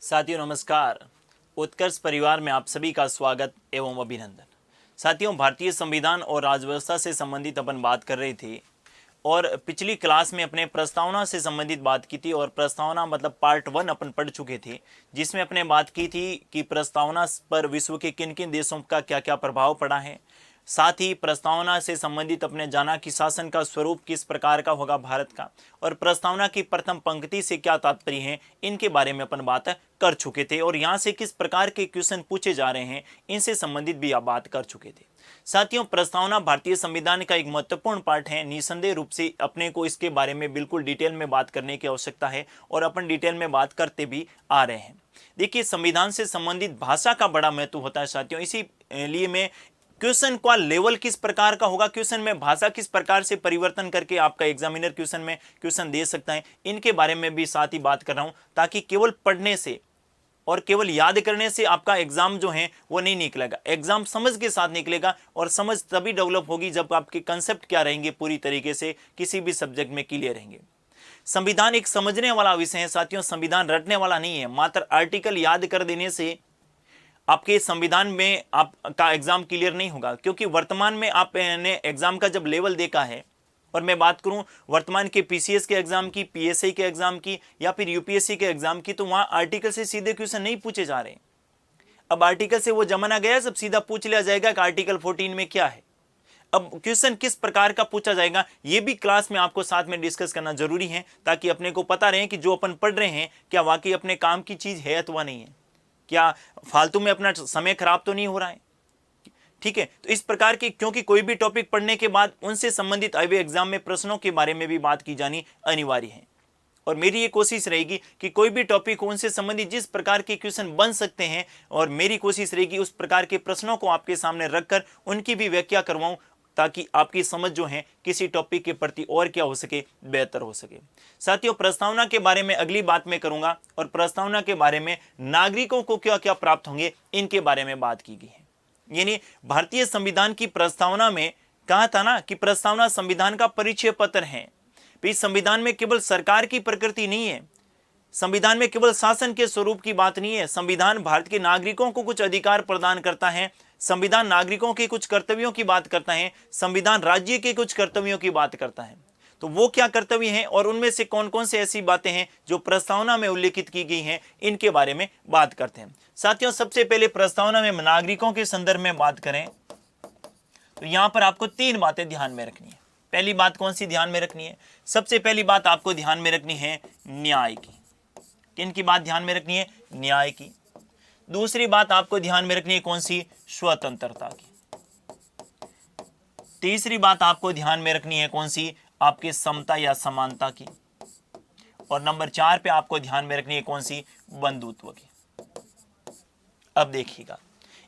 साथियों नमस्कार। उत्कर्ष परिवार में आप सभी का स्वागत एवं अभिनंदन। साथियों, भारतीय संविधान और राजव्यवस्था से संबंधित अपन बात कर रहे थे और पिछली क्लास में अपने प्रस्तावना से संबंधित बात की थी और प्रस्तावना मतलब पार्ट 1 अपन पढ़ चुके थे, जिसमें अपने बात की थी कि प्रस्तावना पर विश्व के किन किन देशों का क्या क्या प्रभाव पड़ा है। साथ ही प्रस्तावना से संबंधित अपने जाना कि शासन का स्वरूप किस प्रकार का होगा भारत का, और प्रस्तावना की प्रथम पंक्ति से क्या तात्पर्य है, इनके बारे में अपन बात कर चुके थे और यहाँ से किस प्रकार के क्वेश्चन पूछे जा रहे हैं इनसे संबंधित भी आप बात कर चुके थे। साथियों, प्रस्तावना भारतीय संविधान का एक महत्वपूर्ण पार्ट है। निसंदेह रूप से अपने को इसके बारे में बिल्कुल डिटेल में बात करने की आवश्यकता है और अपन डिटेल में बात करते भी आ रहे हैं। देखिए, संविधान से संबंधित भाषा का बड़ा महत्व होता है साथियों। इसी लिए मैं क्वेश्चन का लेवल किस प्रकार का होगा, क्वेश्चन में भाषा किस प्रकार से परिवर्तन करके आपका एग्जामिनर क्वेश्चन में क्वेश्चन दे सकता है, इनके बारे में भी साथ ही बात कर रहा हूं, ताकि केवल पढ़ने से और केवल याद करने से आपका एग्जाम जो है वो नहीं निकलेगा। एग्जाम समझ के साथ निकलेगा और समझ तभी डेवलप होगी जब आपके कंसेप्ट क्या रहेंगे पूरी तरीके से किसी भी सब्जेक्ट में क्लियर रहेंगे। संविधान एक समझने वाला विषय है साथियों, संविधान रटने वाला नहीं है। मात्र आर्टिकल याद कर देने से आपके संविधान में आपका एग्जाम क्लियर नहीं होगा, क्योंकि वर्तमान में आपने एग्जाम का जब लेवल देखा है, और मैं बात करूं वर्तमान के पीसीएस के एग्जाम की, पीएसआई के एग्जाम की या फिर यूपीएससी के एग्जाम की, तो वहां आर्टिकल से सीधे क्वेश्चन नहीं पूछे जा रहे। अब आर्टिकल से वो जमाना गया, सब सीधा पूछ लिया जाएगा कि आर्टिकल 14 में क्या है। अब क्वेश्चन किस प्रकार का पूछा जाएगा ये भी क्लास में आपको साथ में डिस्कस करना जरूरी है, ताकि अपने को पता रहे कि जो अपन पढ़ रहे हैं क्या वाकई अपने काम की चीज है अथवा नहीं है, क्या फालतू में अपना समय खराब तो नहीं हो रहा है। ठीक है, तो इस प्रकार की, क्योंकि कोई भी टॉपिक पढ़ने के बाद उनसे संबंधित आए हुए एग्जाम में प्रश्नों के बारे में भी बात की जानी अनिवार्य है। और मेरी ये कोशिश रहेगी कि कोई भी टॉपिक हो उनसे संबंधित जिस प्रकार के क्वेश्चन बन सकते हैं, और मेरी कोशिश रहेगी उस प्रकार के प्रश्नों को आपके सामने रखकर उनकी भी व्याख्या करवाऊं, ताकि आपकी समझ जो है किसी टॉपिक के प्रति और क्या हो सके, बेहतर हो सके। साथियों, प्रस्तावना के बारे में अगली बात मैं करूंगा और प्रस्तावना के बारे में नागरिकों को क्या क्या प्राप्त होंगे इनके बारे में बात की गई है। यानी भारतीय संविधान की प्रस्तावना में कहा था ना कि प्रस्तावना संविधान का परिचय पत्र है। इस संविधान में केवल सरकार की प्रकृति नहीं है, संविधान में केवल शासन के स्वरूप की बात नहीं है। संविधान भारत के नागरिकों को कुछ अधिकार प्रदान करता है, संविधान नागरिकों के कुछ कर्तव्यों की बात करता है, संविधान राज्य के कुछ कर्तव्यों की बात करता है। तो वो क्या कर्तव्य हैं और उनमें से कौन कौन से ऐसी बातें हैं जो प्रस्तावना में उल्लेखित की गई हैं, इनके बारे में बात करते हैं। साथियों, सबसे पहले प्रस्तावना में नागरिकों के संदर्भ में बात करें तो यहां पर आपको 3 बातें ध्यान में रखनी है। पहली बात कौन सी ध्यान में रखनी है? सबसे पहली बात आपको ध्यान में रखनी है न्याय की। किन की बात ध्यान में रखनी है? न्याय की। दूसरी बात आपको ध्यान में रखनी है कौन सी? स्वतंत्रता की। तीसरी बात आपको ध्यान में रखनी है कौन सी? आपकी समता या समानता की। और नंबर 4 पे आपको ध्यान में रखनी है कौन सी? बंधुत्व की। अब देखिएगा,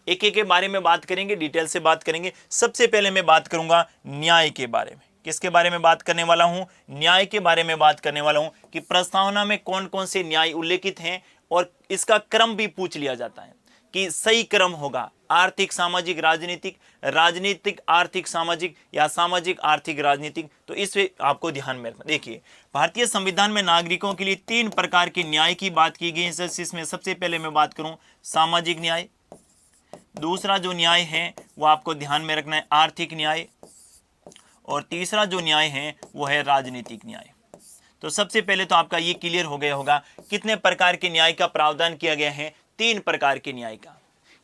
एक एक के बारे में बात करेंगे, डिटेल से बात करेंगे। सबसे पहले मैं बात करूंगा न्याय के बारे में। किसके बारे में बात करने वाला हूं? न्याय के बारे में बात करने वाला हूं कि प्रस्तावना में कौन कौन से न्याय उल्लेखित हैं, और इसका क्रम भी पूछ लिया जाता है कि सही क्रम होगा आर्थिक सामाजिक राजनीतिक, राजनीतिक आर्थिक सामाजिक, या सामाजिक आर्थिक राजनीतिक। तो इस पे आपको ध्यान में रखना। देखिए, भारतीय संविधान में नागरिकों के लिए 3 प्रकार के न्याय की बात की गई है। इसमें सबसे पहले मैं बात करूं सामाजिक न्याय, दूसरा जो न्याय है वो आपको ध्यान में रखना है आर्थिक न्याय, और तीसरा जो न्याय है वो है राजनीतिक न्याय। तो सबसे पहले तो आपका ये क्लियर हो गया होगा कितने प्रकार के न्याय का प्रावधान किया गया है? 3 प्रकार के न्याय का।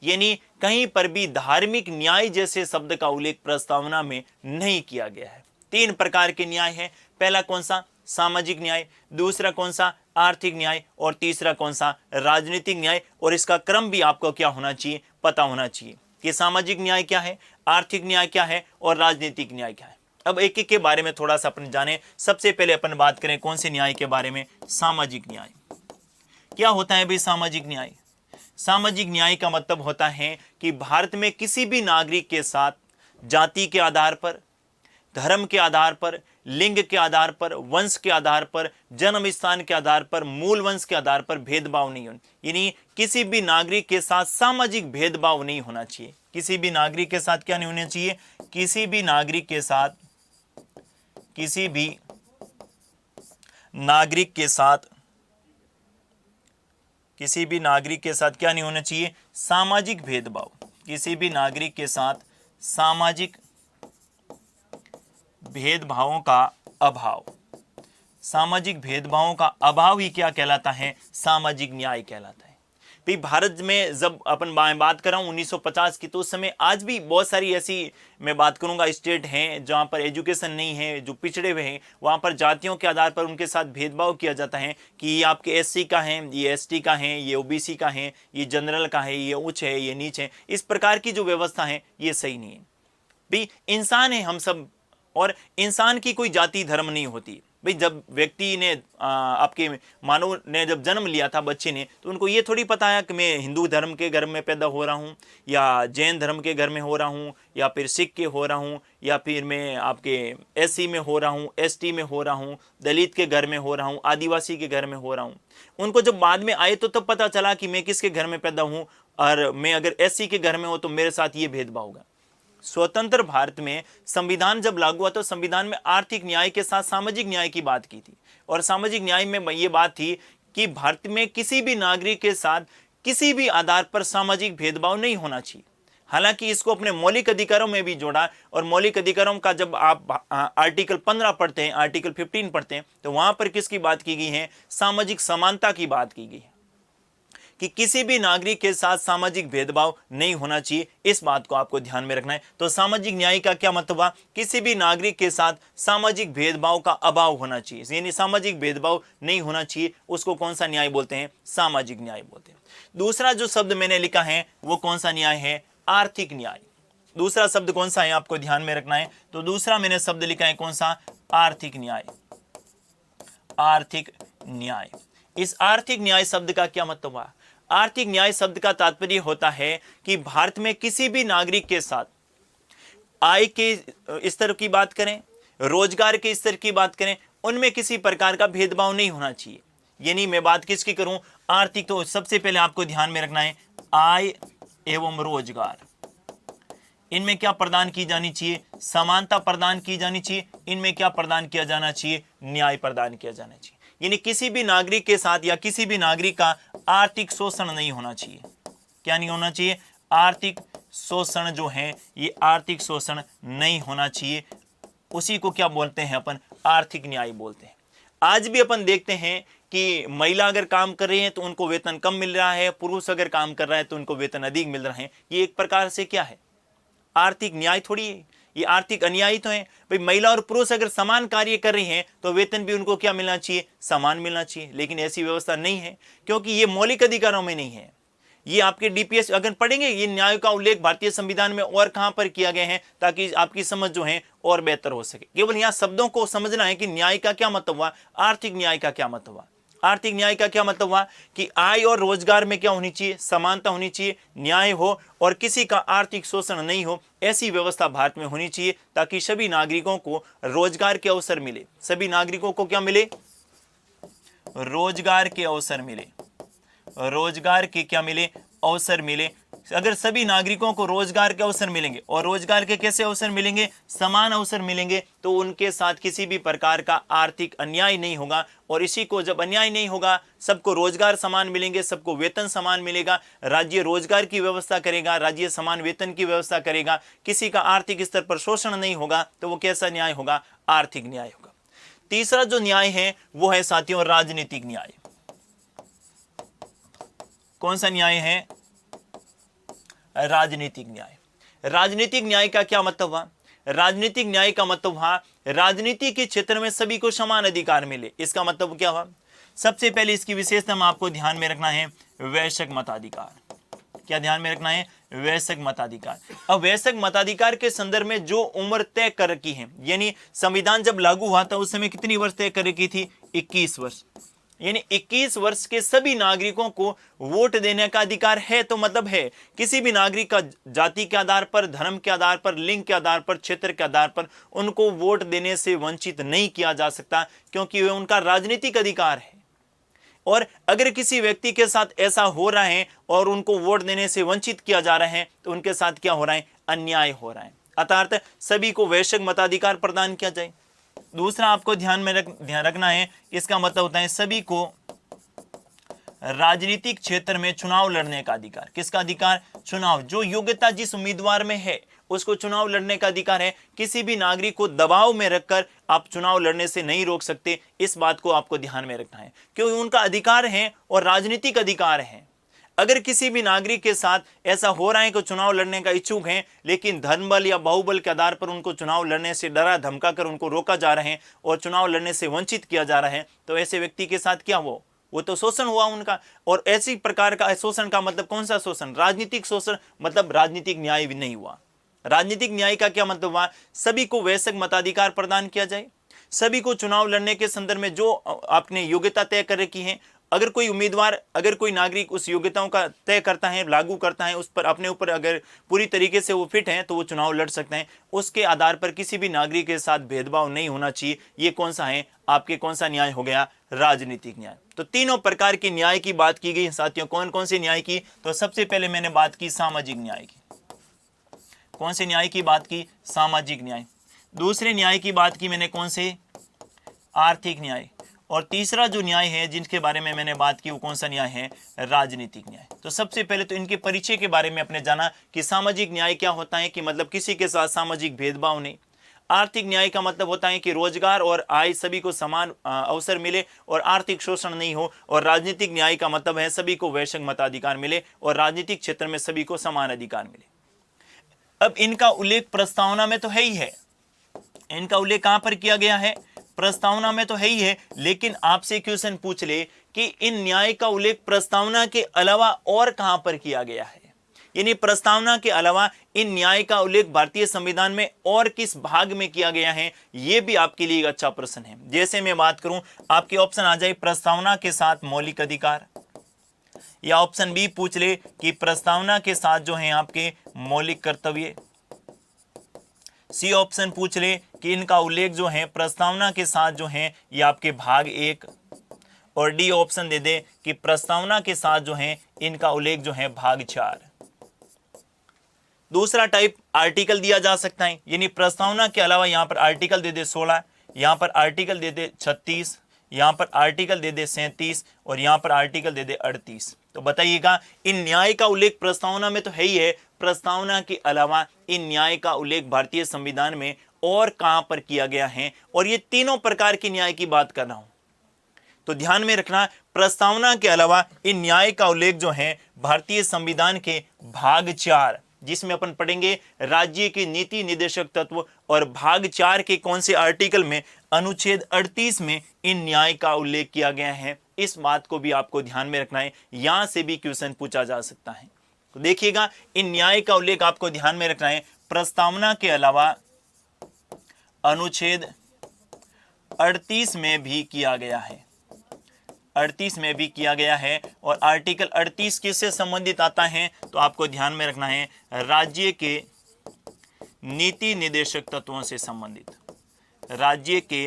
यानी कहीं पर भी धार्मिक न्याय जैसे शब्द का उल्लेख प्रस्तावना में नहीं किया गया है। 3 प्रकार के न्याय है। पहला कौन सा? सामाजिक न्याय, दूसरा कौन सा? आर्थिक न्याय, और तीसरा कौन सा? राजनीतिक न्याय। और इसका क्रम भी आपको क्या होना चाहिए? पता होना चाहिए कि सामाजिक न्याय क्या है, आर्थिक न्याय क्या है और राजनीतिक न्याय क्या है। अब एक एक के बारे में थोड़ा सा अपन जाने। सबसे पहले अपन बात करें कौन से न्याय के बारे में? सामाजिक न्याय। क्या होता है भाई सामाजिक न्याय? सामाजिक न्याय का मतलब होता है कि भारत में किसी भी नागरिक के साथ जाति के आधार पर, धर्म के आधार पर, लिंग के आधार पर, वंश के आधार पर, जन्म स्थान के आधार पर, मूल वंश के आधार पर भेदभाव नहीं होना। यानी किसी भी नागरिक के साथ सामाजिक भेदभाव नहीं होना चाहिए। किसी भी नागरिक के साथ क्या नहीं होना चाहिए? किसी भी नागरिक के साथ, किसी भी नागरिक के साथ किसी भी नागरिक के साथ क्या नहीं होना चाहिए, सामाजिक भेदभाव। किसी भी नागरिक के साथ सामाजिक भेदभावों का अभाव। सामाजिक भेदभावों का अभाव ही क्या कहलाता है, सामाजिक न्याय कहलाता है। भाई भारत में जब अपन बात कर रहा हूँ 1950 की, तो उस समय आज भी बहुत सारी ऐसी मैं बात करूंगा स्टेट हैं जहां पर एजुकेशन नहीं है, जो पिछड़े हुए हैं, वहां पर जातियों के आधार पर उनके साथ भेदभाव किया जाता है कि ये आपके एससी का है, ये एसटी का है, ये ओबीसी का है, ये जनरल का है, ये उच्च है, ये नीच है। इस प्रकार की जो व्यवस्था है ये सही नहीं है। भाई इंसान है हम सब, और इंसान की कोई जाति धर्म नहीं होती। भाई जब व्यक्ति ने आपके मानव ने जब जन्म लिया था, बच्चे ने, तो उनको ये थोड़ी पता है कि मैं हिंदू धर्म के घर में पैदा हो रहा हूँ, या जैन धर्म के घर में हो रहा हूँ, या फिर सिख के हो रहा हूँ, या फिर मैं आपके एससी में हो रहा हूँ, एसटी में हो रहा हूँ, दलित के घर में हो रहा हूँ, आदिवासी के घर में हो रहा हूँ। उनको जब बाद में आए तो तब पता चला कि मैं किसके घर में पैदा हूँ, और मैं अगर एससी के घर में हो तो मेरे साथ ये भेदभाव होगा। स्वतंत्र भारत में संविधान जब लागू हुआ तो संविधान में आर्थिक न्याय के साथ सामाजिक न्याय की बात की थी, और सामाजिक न्याय में ये बात थी कि भारत में किसी भी नागरिक के साथ किसी भी आधार पर सामाजिक भेदभाव नहीं होना चाहिए। हालांकि इसको अपने मौलिक अधिकारों में भी जोड़ा, और मौलिक अधिकारों का जब आप आर्टिकल 15 पढ़ते हैं, आर्टिकल 15 पढ़ते हैं, तो वहां पर किसकी बात की गई है, सामाजिक समानता की बात की गई है कि किसी भी नागरिक के साथ सामाजिक भेदभाव नहीं होना चाहिए। इस बात को आपको ध्यान में रखना है। तो सामाजिक न्याय का क्या मतलब हुआ, किसी भी नागरिक के साथ सामाजिक भेदभाव का अभाव होना चाहिए, यानी सामाजिक भेदभाव नहीं होना चाहिए। उसको कौन सा न्याय बोलते हैं, सामाजिक न्याय बोलते हैं। दूसरा जो शब्द मैंने लिखा है वो कौन सा न्याय है, आर्थिक न्याय। दूसरा शब्द कौन सा है आपको ध्यान में रखना है। तो दूसरा मैंने शब्द लिखा है कौन सा, आर्थिक न्याय। आर्थिक न्याय। इस आर्थिक न्याय शब्द का क्या मतलब हुआ, आर्थिक न्याय शब्द का तात्पर्य होता है कि भारत में किसी भी नागरिक के साथ आय के स्तर की बात करें, रोजगार के स्तर की बात करें, उनमें किसी प्रकार का भेदभाव नहीं होना चाहिए। यानी मैं बात किसकी करूं, आर्थिक। तो सबसे पहले आपको ध्यान में रखना है आय एवं रोजगार, इनमें क्या प्रदान की जानी चाहिए, समानता प्रदान की जानी चाहिए। इनमें क्या प्रदान किया जाना चाहिए, न्याय प्रदान किया जाना चाहिए। यानी किसी भी नागरिक के साथ या किसी भी नागरिक का आर्थिक शोषण नहीं होना चाहिए। क्या नहीं होना चाहिए, आर्थिक शोषण जो है ये आर्थिक शोषण नहीं होना चाहिए। उसी को क्या बोलते हैं अपन, आर्थिक न्याय बोलते हैं। आज भी अपन देखते हैं कि महिला अगर काम कर रही है तो उनको वेतन कम मिल रहा है, पुरुष अगर काम कर रहा है तो उनको वेतन अधिक मिल रहा है। ये एक प्रकार से क्या है, आर्थिक न्याय थोड़ी है, ये आर्थिक अन्याय तो है। भाई महिला और पुरुष अगर समान कार्य कर रही हैं तो वेतन भी उनको क्या मिलना चाहिए, समान मिलना चाहिए। लेकिन ऐसी व्यवस्था नहीं है, क्योंकि ये मौलिक अधिकारों में नहीं है। ये आपके डीपीएस अगर पढ़ेंगे, ये न्याय का उल्लेख भारतीय संविधान में और कहां पर किया गया है, ताकि आपकी समझ जो है और बेहतर हो सके। केवल यहाँ शब्दों को समझना है कि न्याय का क्या मतलब हुआ, आर्थिक न्याय का क्या मतलब हुआ। आर्थिक न्याय का क्या मतलब हुआ कि आय और रोजगार में क्या होनी चाहिए, समानता होनी चाहिए, न्याय हो और किसी का आर्थिक शोषण नहीं हो। ऐसी व्यवस्था भारत में होनी चाहिए ताकि सभी नागरिकों को रोजगार के अवसर मिले। सभी नागरिकों को क्या मिले, रोजगार के अवसर मिले। रोजगार के क्या मिले, अवसर मिले। अगर सभी नागरिकों को रोजगार के अवसर मिलेंगे, और रोजगार के कैसे अवसर मिलेंगे, समान अवसर मिलेंगे, तो उनके साथ किसी भी प्रकार का आर्थिक अन्याय नहीं होगा। और इसी को जब अन्याय नहीं होगा, सबको रोजगार समान मिलेंगे, सबको वेतन समान मिलेगा, राज्य रोजगार की व्यवस्था करेगा, राज्य समान वेतन की व्यवस्था करेगा, किसी का आर्थिक स्तर पर शोषण नहीं होगा, तो वो कैसा न्याय होगा, आर्थिक न्याय होगा। तीसरा जो न्याय है वो है साथियों राजनीतिक न्याय। कौन सा न्याय है, राजनीतिक न्याय। राजनीतिक न्याय का क्या मतलब हुआ, राजनीतिक न्याय का मतलब हुआ राजनीति के क्षेत्र में सभी को समान अधिकार मिले। इसका मतलब क्या हुआ, सबसे पहले इसकी विशेषता में आपको ध्यान में रखना है वयस्क मताधिकार। क्या ध्यान में रखना है, वयस्क मताधिकार। अब वयस्क मताधिकार के संदर्भ में जो उम्र तय कर रखी है, यानी संविधान जब लागू हुआ था उस समय कितनी वर्ष तय कर रखी थी, 21 वर्ष। यानी 21 वर्ष के सभी नागरिकों को वोट देने का अधिकार है। तो मतलब है किसी भी नागरिक का जाति के आधार पर, धर्म के आधार पर, लिंग के आधार पर, क्षेत्र के आधार पर उनको वोट देने से वंचित नहीं किया जा सकता, क्योंकि वह उनका राजनीतिक अधिकार है। और अगर किसी व्यक्ति के साथ ऐसा हो रहा है और उनको वोट देने से वंचित किया जा रहा है, तो उनके साथ क्या हो रहा है, अन्याय हो रहा है। अर्थात सभी को वयस्क मताधिकार प्रदान किया जाए। दूसरा आपको ध्यान रखना है, इसका मतलब होता है सभी को राजनीतिक क्षेत्र में चुनाव लड़ने का अधिकार। किसका अधिकार? चुनाव, जो योग्यता जिस उम्मीदवार में है उसको चुनाव लड़ने का अधिकार है। किसी भी नागरिक को दबाव में रखकर आप चुनाव लड़ने से नहीं रोक सकते, इस बात को आपको ध्यान में रखना है, क्योंकि उनका अधिकार है और राजनीतिक अधिकार है। अगर किसी भी नागरिक के साथ ऐसा हो रहा है कि चुनाव लड़ने का इच्छुक हैं, लेकिन धन बल या बाहुबल के आधार पर उनको चुनाव लड़ने से डरा धमका कर उनको रोका जा रहा है और चुनाव लड़ने से वंचित किया जा रहा है, तो ऐसे व्यक्ति के साथ क्या वो तो शोषण हुआ उनका। और ऐसी प्रकार का शोषण का मतलब कौन सा शोषण? राजनीतिक शोषण, मतलब राजनीतिक न्याय भी नहीं हुआ। राजनीतिक न्याय का क्या मतलब हुआ? सभी को वैश्विक मताधिकार प्रदान किया जाए, सभी को चुनाव लड़ने के संदर्भ में जो आपने योग्यता तय कर रखी है, अगर कोई उम्मीदवार, अगर कोई नागरिक उस योग्यताओं का तय करता है, लागू करता है, उस पर अपने ऊपर अगर पूरी तरीके से वो फिट हैं तो वो चुनाव लड़ सकते हैं। उसके आधार पर किसी भी नागरिक के साथ भेदभाव नहीं होना चाहिए। ये कौन सा है आपके, कौन सा न्याय हो गया? राजनीतिक न्याय। तो तीनों प्रकार के न्याय की बात की गई साथियों। कौन कौन से न्याय की? तो सबसे पहले मैंने बात की सामाजिक न्याय की। कौन से न्याय की बात की? सामाजिक न्याय। दूसरे न्याय की बात की मैंने कौन से? आर्थिक न्याय। और तीसरा जो न्याय है जिनके बारे में मैंने बात की वो कौन सा न्याय है? राजनीतिक न्याय। तो सबसे पहले तो इनके परिचय के बारे में आपने जाना कि सामाजिक न्याय क्या होता है, कि मतलब किसी के साथ सामाजिक भेदभाव नहीं। आर्थिक न्याय का मतलब होता है कि रोजगार और आय सभी को समान अवसर मिले और आर्थिक शोषण नहीं हो। और राजनीतिक न्याय का मतलब है सभी को वैश्विक मताधिकार मिले और राजनीतिक क्षेत्र में सभी को समान अधिकार मिले। अब इनका उल्लेख प्रस्तावना में तो है ही है, इनका उल्लेख कहां पर किया गया है? प्रस्तावना में तो है ही है, लेकिन आपसे क्वेश्चन पूछ ले कि इन न्याय का उल्लेख प्रस्तावना के अलावा और कहां पर किया गया है, यानी प्रस्तावना के अलावा इन न्याय का उल्लेख भारतीय संविधान में और किस भाग में किया गया है, यह भी आपके लिए एक अच्छा प्रश्न है। जैसे मैं बात करूं, आपके ऑप्शन आ जाए प्रस्तावना के साथ मौलिक अधिकार, या ऑप्शन बी पूछ ले कि प्रस्तावना के साथ जो है आपके मौलिक कर्तव्य, सी ऑप्शन पूछ ले कि इनका उल्लेख जो है प्रस्तावना के साथ जो है ये आपके भाग 1, और डी ऑप्शन दे दे कि प्रस्तावना के साथ जो है इनका उल्लेख जो है भाग 4। दूसरा टाइप आर्टिकल दिया जा सकता है, यानी प्रस्तावना के अलावा यहां पर आर्टिकल दे दे 16, यहां पर आर्टिकल दे दे 36, यहां पर आर्टिकल दे दे 37 और यहां पर आर्टिकल दे दे 38। तो बताइएगा, इन न्याय का उल्लेख प्रस्तावना में तो है ही है, प्रस्तावना के अलावा इन न्याय का उल्लेख भारतीय संविधान में और कहां पर किया गया है? और ये तीनों प्रकार की न्याय की बात कर रहा हूं, तो ध्यान में रखना, प्रस्तावना के अलावा इन न्याय का उल्लेख जो है भारतीय संविधान के भाग 4, जिसमें अपन पढ़ेंगे राज्य के नीति निर्देशक तत्व, और भाग 4 के कौन से आर्टिकल में? अनुच्छेद 38 में इन न्याय का उल्लेख किया गया है। इस बात को भी आपको ध्यान में रखना है, यहां से भी क्वेश्चन पूछा जा सकता है। तो देखिएगा, इन न्याय का उल्लेख आपको ध्यान में रखना है, प्रस्तावना के अलावा अनुच्छेद 38 में भी किया गया है, 38 में भी किया गया है। और आर्टिकल 38 किससे संबंधित आता है? तो आपको ध्यान में रखना है, राज्य के नीति निर्देशक तत्वों से संबंधित, राज्य के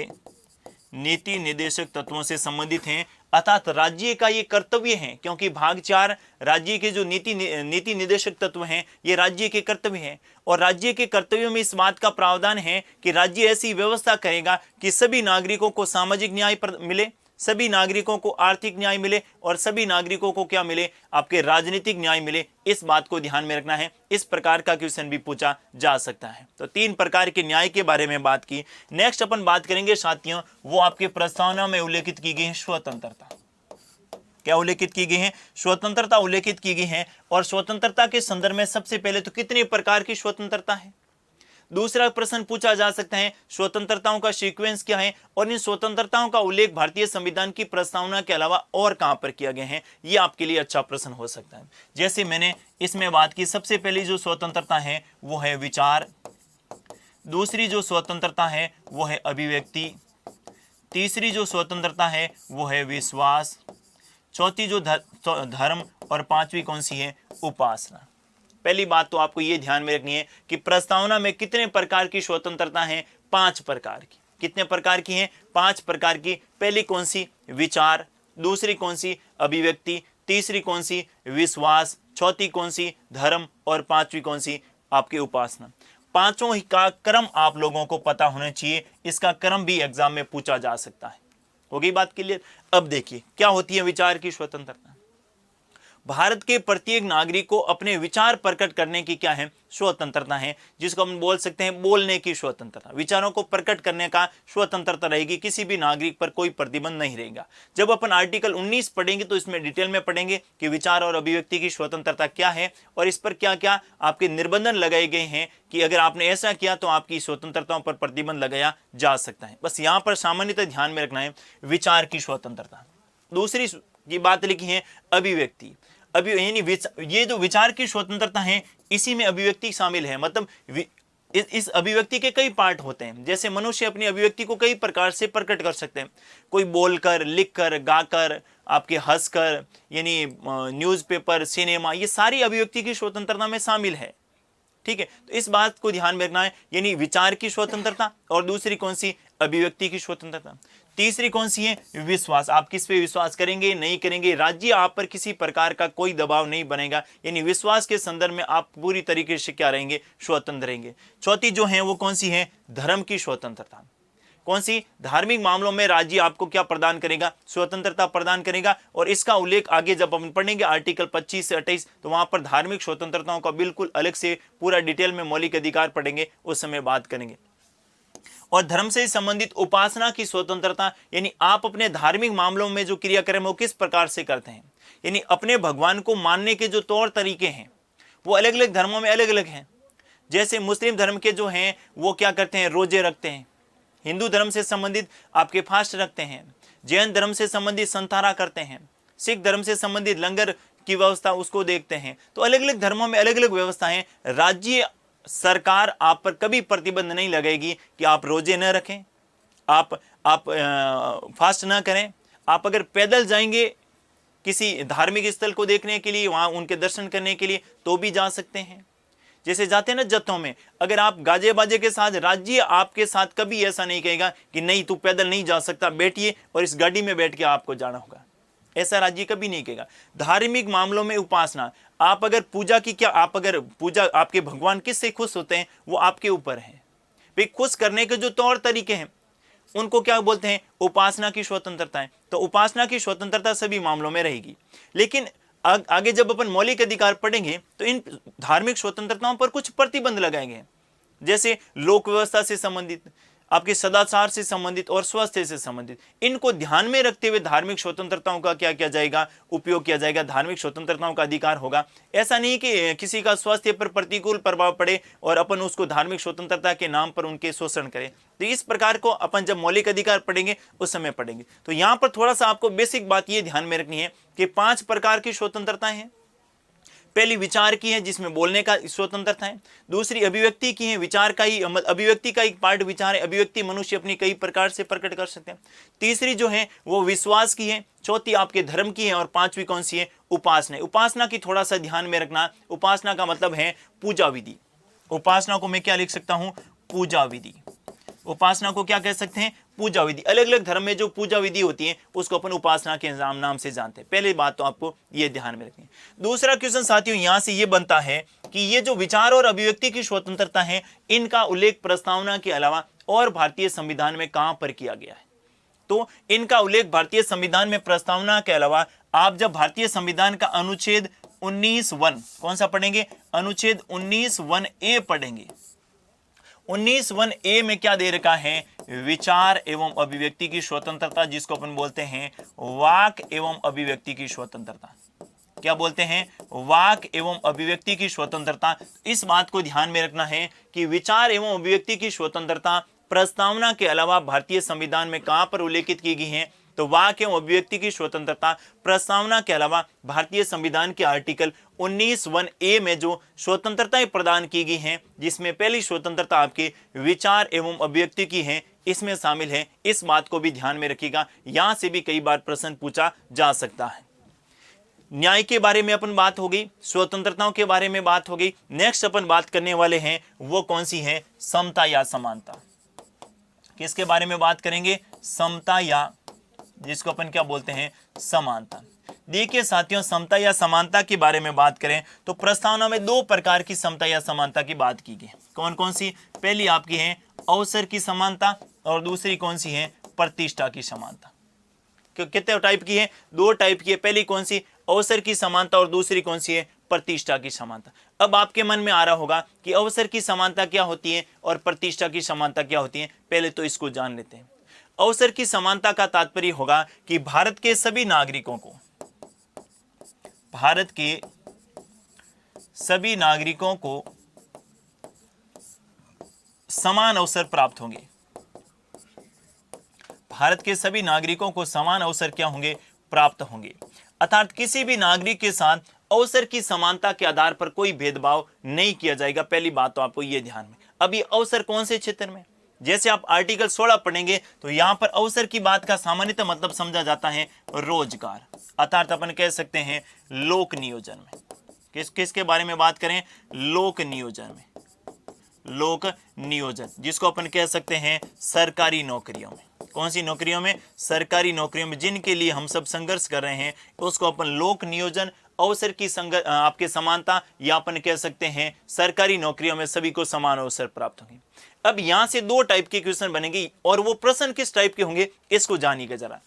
नीति निर्देशक तत्वों से संबंधित हैं, अर्थात राज्य का ये कर्तव्य है, क्योंकि भाग 4 राज्य के जो नीति निर्देशक तत्व हैं ये राज्य के कर्तव्य हैं। और राज्य के कर्तव्यों में इस बात का प्रावधान है कि राज्य ऐसी व्यवस्था करेगा कि सभी नागरिकों को सामाजिक न्याय मिले, सभी नागरिकों को आर्थिक न्याय मिले और सभी नागरिकों को क्या मिले? आपके राजनीतिक न्याय मिले। इस बात को ध्यान में रखना है, इस प्रकार का क्वेश्चन भी पूछा जा सकता है। तो 3 प्रकार के न्याय के बारे में बात की। नेक्स्ट अपन बात करेंगे साथियों, वो आपके प्रस्तावना में उल्लेखित की गई है स्वतंत्रता। क्या उल्लेखित की गई है? स्वतंत्रता उल्लेखित की गई है। और स्वतंत्रता के संदर्भ में सबसे पहले तो कितने प्रकार की स्वतंत्रता है? दूसरा प्रश्न पूछा जा सकता है, स्वतंत्रताओं का सीक्वेंस क्या है और इन स्वतंत्रताओं का उल्लेख भारतीय संविधान की प्रस्तावना के अलावा और कहां पर किया गया है? ये आपके लिए अच्छा प्रश्न हो सकता है। जैसे मैंने इसमें बात की, सबसे पहली जो स्वतंत्रता है वो है विचार, दूसरी जो स्वतंत्रता है वो है अभिव्यक्ति, तीसरी जो स्वतंत्रता है वो है विश्वास, चौथी जो धर्म, और पांचवी कौन सी है? उपासना। पहली बात तो आपको ये ध्यान में रखनी है कि प्रस्तावना में कितने प्रकार की स्वतंत्रता है? 5 प्रकार की। कितने प्रकार की हैं? 5 प्रकार की। पहली कौन सी? विचार, दूसरी कौन सी? अभिव्यक्ति, तीसरी कौन सी? विश्वास, चौथी कौन सी? धर्म, और पांचवी कौन सी? आपकी उपासना। पांचों ही का क्रम आप लोगों को पता होना चाहिए, इसका क्रम भी एग्जाम में पूछा जा सकता है। होगी बात क्लियर? अब देखिए क्या होती है विचार की स्वतंत्रता। भारत के प्रत्येक नागरिक को अपने विचार प्रकट करने की क्या है, स्वतंत्रता है, जिसको हम बोल सकते हैं बोलने की स्वतंत्रता। विचारों को प्रकट करने का स्वतंत्रता रहेगी, किसी भी नागरिक पर कोई प्रतिबंध नहीं रहेगा। जब अपन आर्टिकल 19 पढ़ेंगे तो इसमें डिटेल में पढ़ेंगे कि विचार और अभिव्यक्ति की स्वतंत्रता क्या है और इस पर क्या क्या आपके निर्बंधन लगाए गए हैं कि अगर आपने ऐसा किया तो आपकी स्वतंत्रताओं पर प्रतिबंध लगाया जा सकता है। बस यहां पर सामान्यतः ध्यान में रखना है विचार की स्वतंत्रता। दूसरी की बात लिखी है अभिव्यक्ति। यानी ये जो विचार की स्वतंत्रता है इसी में अभिव्यक्ति शामिल है। मतलब इस अभिव्यक्ति के कई पार्ट होते हैं। जैसे मनुष्य अपनी अभिव्यक्ति को कई प्रकार से प्रकट कर सकते हैं, कोई बोलकर, लिखकर, गाकर, आपके हंसकर, यानी न्यूज़पेपर, सिनेमा, ये सारी अभिव्यक्ति की स्वतंत्रता में शामिल है। ठीक है, तो इस बात को ध्यान में रखना है, यानी विचार की स्वतंत्रता। और दूसरी कौन सी, अभिव्यक्ति की स्वतंत्रता। तीसरी कौन सी है, विश्वास। आप किस पे विश्वास करेंगे, नहीं करेंगे, राज्य आप पर किसी प्रकार का कोई दबाव नहीं बनेगा, यानी विश्वास के संदर्भ में आप पूरी तरीके से क्या रहेंगे, स्वतंत्र रहेंगे। चौथी जो है वो कौन सी है, धर्म की स्वतंत्रता। कौन सी, धार्मिक मामलों में राज्य आपको क्या प्रदान करेगा, स्वतंत्रता प्रदान करेगा। और इसका उल्लेख आगे जब हम पढ़ेंगे आर्टिकल 25 से 28 तो वहां पर धार्मिक स्वतंत्रताओं का बिल्कुल अलग से पूरा डिटेल में मौलिक अधिकार पढ़ेंगे, उस समय बात करेंगे। और धर्म से संबंधित उपासना की स्वतंत्रता, यानी आप अपने धार्मिक मामलों में जो क्रियाक्रम वो किस प्रकार से करते हैं, यानी अपने भगवान को मानने के जो तौर तरीके हैं वो अलग अलग धर्मों में अलग अलग हैं। जैसे मुस्लिम धर्म के जो हैं वो क्या करते हैं, रोजे रखते हैं। हिंदू धर्म से संबंधित आपके फास्ट रखते हैं। जैन धर्म से संबंधित संतारा करते हैं। सिख धर्म से संबंधित लंगर की व्यवस्था उसको देखते हैं। तो अलग अलग धर्मों में अलग अलग व्यवस्थाएं। राज्य सरकार आप पर कभी प्रतिबंध नहीं लगाएगी कि आप रोजे न रखें, आप फास्ट ना करें। आप अगर पैदल जाएंगे किसी धार्मिक स्थल को देखने के लिए, वहां उनके दर्शन करने के लिए, तो भी जा सकते हैं। जैसे जाते हैं ना जत्थों में, अगर आप गाजे बाजे के साथ, राज्य आपके साथ कभी ऐसा नहीं कहेगा कि नहीं तू पैदल नहीं जा सकता, बैठिए और इस गाड़ी में बैठ के आपको जाना होगा, ऐसा राज्य कभी नहीं कहेगा। धार्मिक मामलों में उपासना, आप अगर पूजा की क्या, आप अगर पूजा, आपके भगवान किससे खुश होते हैं वो आपके ऊपर है। भाई खुश करने के जो तौर तरीके हैं उनको क्या बोलते हैं, उपासना की स्वतंत्रता है। तो उपासना की स्वतंत्रता सभी मामलों में रहेगी। लेकिन आगे जब अपन मौलिक अधिकार पढ़ेंगे तो इन धार्मिक स्वतंत्रताओं पर कुछ प्रतिबंध लगाएंगे। जैसे लोक व्यवस्था से संबंधित, आपके सदाचार से संबंधित और स्वास्थ्य से संबंधित, इनको ध्यान में रखते हुए धार्मिक स्वतंत्रताओं का क्या किया जाएगा, उपयोग किया जाएगा, धार्मिक स्वतंत्रताओं का अधिकार होगा। ऐसा नहीं कि किसी का स्वास्थ्य पर प्रतिकूल प्रभाव पड़े और अपन उसको धार्मिक स्वतंत्रता के नाम पर उनके शोषण करें। तो इस प्रकार को अपन जब मौलिक अधिकार पढ़ेंगे उस समय पढ़ेंगे। तो यहाँ पर थोड़ा सा आपको बेसिक बात ये ध्यान में रखनी है कि 5 प्रकार की स्वतंत्रताएं हैं। पहली विचार की है जिसमें बोलने का स्वतंत्रता है। दूसरी अभिव्यक्ति की है, विचार का ही अभिव्यक्ति का एक पार्ट विचार है, अभिव्यक्ति मनुष्य अपनी कई प्रकार से प्रकट कर सकते हैं। तीसरी जो है वो विश्वास की है। चौथी आपके धर्म की है। और 5वीं कौन सी है, उपासना। उपासना की थोड़ा सा ध्यान में रखना। उपासना का मतलब है पूजा विधि। उपासना को मैं क्या लिख सकता हूं, पूजा विधि। उपासना को क्या कह सकते हैं, पूजा विधि। अलग अलग धर्म में जो पूजा विधि होती है उसको अपन उपासना के नाम से जानते हैं। पहली बात तो आपको ये ध्यान में रखनी है। दूसरा क्वेश्चन साथियों यहां से ये बनता है कि ये जो विचार और अभिव्यक्ति की स्वतंत्रता है इनका उल्लेख प्रस्तावना के अलावा और भारतीय संविधान में कहां पर किया गया है। तो इनका उल्लेख भारतीय संविधान में प्रस्तावना के अलावा आप जब भारतीय संविधान का अनुच्छेद 19(1) कौन सा पढ़ेंगे, अनुच्छेद 19(1)(a) पढ़ेंगे। 19(1)(a) में क्या दे रखा है, विचार एवं अभिव्यक्ति की स्वतंत्रता, जिसको अपन बोलते हैं वाक एवं अभिव्यक्ति की स्वतंत्रता। क्या बोलते हैं, वाक एवं अभिव्यक्ति की स्वतंत्रता। इस बात को ध्यान में रखना है कि विचार एवं अभिव्यक्ति की स्वतंत्रता प्रस्तावना के अलावा भारतीय संविधान में कहां पर उल्लेखित की गई है, तो वाक एवं अभिव्यक्ति की स्वतंत्रता प्रस्तावना के अलावा भारतीय संविधान के आर्टिकल 19(1)(a) में जो स्वतंत्रताएं प्रदान की गई हैं, जिसमें पहली स्वतंत्रता आपके विचार एवं अभिव्यक्ति की है, इसमें शामिल है। इस बात को भी ध्यान में रखिएगा, यहां से भी कई बार प्रश्न पूछा जा सकता है। न्याय के बारे में अपन बात हो गई, स्वतंत्रताओं के बारे में बात हो गई। नेक्स्ट अपन बात करने वाले हैं वो कौन सी है, समता या समानता। किसके बारे में बात करेंगे, समता या जिसको अपन क्या बोलते हैं, समानता। देखिए साथियों, समता या समानता के बारे में बात करें तो प्रस्तावना में 2 प्रकार की समता या समानता की बात की गई। कौन कौन सी, पहली आपकी है अवसर की समानता और दूसरी कौन सी है, प्रतिष्ठा की समानता। कितने टाइप की है, 2 टाइप की है। पहली कौन सी, अवसर की समानता और दूसरी कौन सी है, प्रतिष्ठा की समानता। अब आपके मन में आ रहा होगा कि अवसर की समानता क्या होती है और प्रतिष्ठा की समानता क्या होती है। पहले तो इसको जान लेते हैं। अवसर की समानता का तात्पर्य होगा कि भारत के सभी नागरिकों को, भारत के सभी नागरिकों को समान अवसर प्राप्त होंगे। भारत के सभी नागरिकों को समान अवसर क्या होंगे, प्राप्त होंगे। अर्थात किसी भी नागरिक के साथ अवसर की समानता के आधार पर कोई भेदभाव नहीं किया जाएगा। पहली बात तो आपको यह ध्यान में। अब ये अवसर कौन से क्षेत्र में, जैसे आप आर्टिकल 16 पढ़ेंगे तो यहां पर अवसर की बात का सामान्यतः मतलब समझा जाता है रोजगार, अर्थात अपन कह सकते हैं लोक नियोजन में। किसके बारे में बात करें, लोक नियोजन में, लोक नियोजन, जिसको अपन कह सकते हैं सरकारी नौकरियों में। कौन सी नौकरियों में, सरकारी नौकरियों में, जिनके लिए हम सब संघर्ष कर रहे हैं, उसको अपन लोक नियोजन, अवसर की आपके समानता, या अपन कह सकते हैं सरकारी नौकरियों में सभी को समान अवसर प्राप्त होंगे। अब यहां से दो टाइप के क्वेश्चन बनेंगे, और वो प्रश्न किस टाइप के होंगे इसको जानिएगा जरा।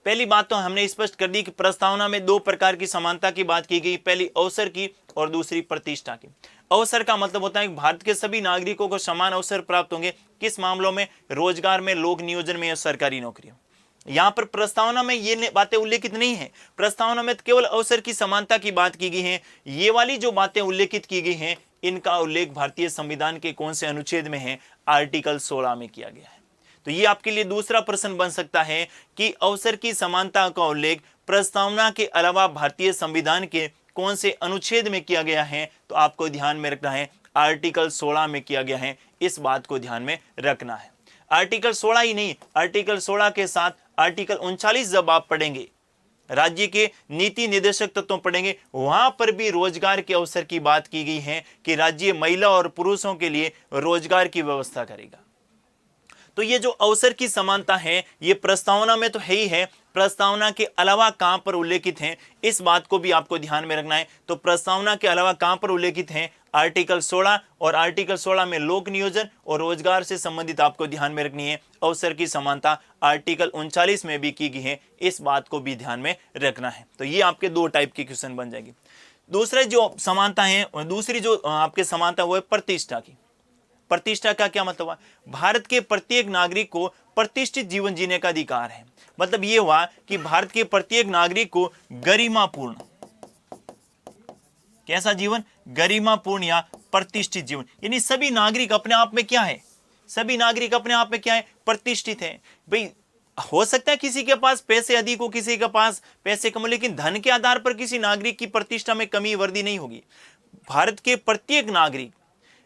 पहली बात तो हमने स्पष्ट कर दी कि प्रस्तावना में दो प्रकार की समानता की बात की गई, पहली अवसर की और दूसरी प्रतिष्ठा की। अवसर का मतलब होता है कि भारत के सभी नागरिकों को समान अवसर प्राप्त होंगे। किस मामलों में, रोजगार में, लोक नियोजन में या सरकारी नौकरियों। यहां पर प्रस्तावना में ये बातें उल्लेखित नहीं है, प्रस्तावना में केवल अवसर की समानता की बात की गई है। ये वाली जो बातें उल्लेखित की गई हैं, इनका उल्लेख भारतीय संविधान के कौन से अनुच्छेद में है, आर्टिकल 16 में किया गया है। तो ये आपके लिए दूसरा प्रश्न बन सकता है कि अवसर की समानता का उल्लेख प्रस्तावना के अलावा भारतीय संविधान के कौन से अनुच्छेद में किया गया है। तो आपको ध्यान में रखना है आर्टिकल 16 में किया गया है, इस बात को ध्यान में रखना है। आर्टिकल 16 ही नहीं, आर्टिकल 16 के साथ आर्टिकल 39 जब आप पढ़ेंगे, राज्य के नीति निर्देशक तत्वों पढ़ेंगे, वहां पर भी रोजगार के अवसर की बात की गई है कि राज्य महिला और पुरुषों के लिए रोजगार की व्यवस्था करेगा। तो ये जो अवसर की समानता है, ये प्रस्तावना में तो है ही है, प्रस्तावना के अलावा कहां पर उल्लेखित है, इस बात को भी आपको ध्यान में रखना है। तो प्रस्तावना के अलावा कहां पर उल्लेखित है, आर्टिकल 16, और आर्टिकल 16 में लोक नियोजन और रोजगार से संबंधित आपको ध्यान में रखनी है। अवसर की समानता आर्टिकल 39 में भी की गई है, इस बात को भी ध्यान में रखना है। तो ये आपके दो टाइप के क्वेश्चन बन जाएगी। दूसरे जो समानता है, दूसरी जो आपके समानता वो है प्रतिष्ठा की। प्रतिष्ठा का क्या मतलब हुआ, भारत के प्रत्येक नागरिक को प्रतिष्ठित जीवन जीने का अधिकार है। मतलब ये हुआ कि भारत के प्रत्येक नागरिक को गरिमापूर्ण, कैसा जीवन, गरिमापूर्ण या प्रतिष्ठित जीवन, यानी सभी नागरिक अपने आप में क्या है, सभी नागरिक अपने आप में क्या है, प्रतिष्ठित है। भाई हो सकता है किसी के पास पैसे अधिक हो, किसी के पास पैसे कम, लेकिन धन के आधार पर किसी नागरिक की प्रतिष्ठा में कमी वृद्धि नहीं होगी। भारत के प्रत्येक नागरिक,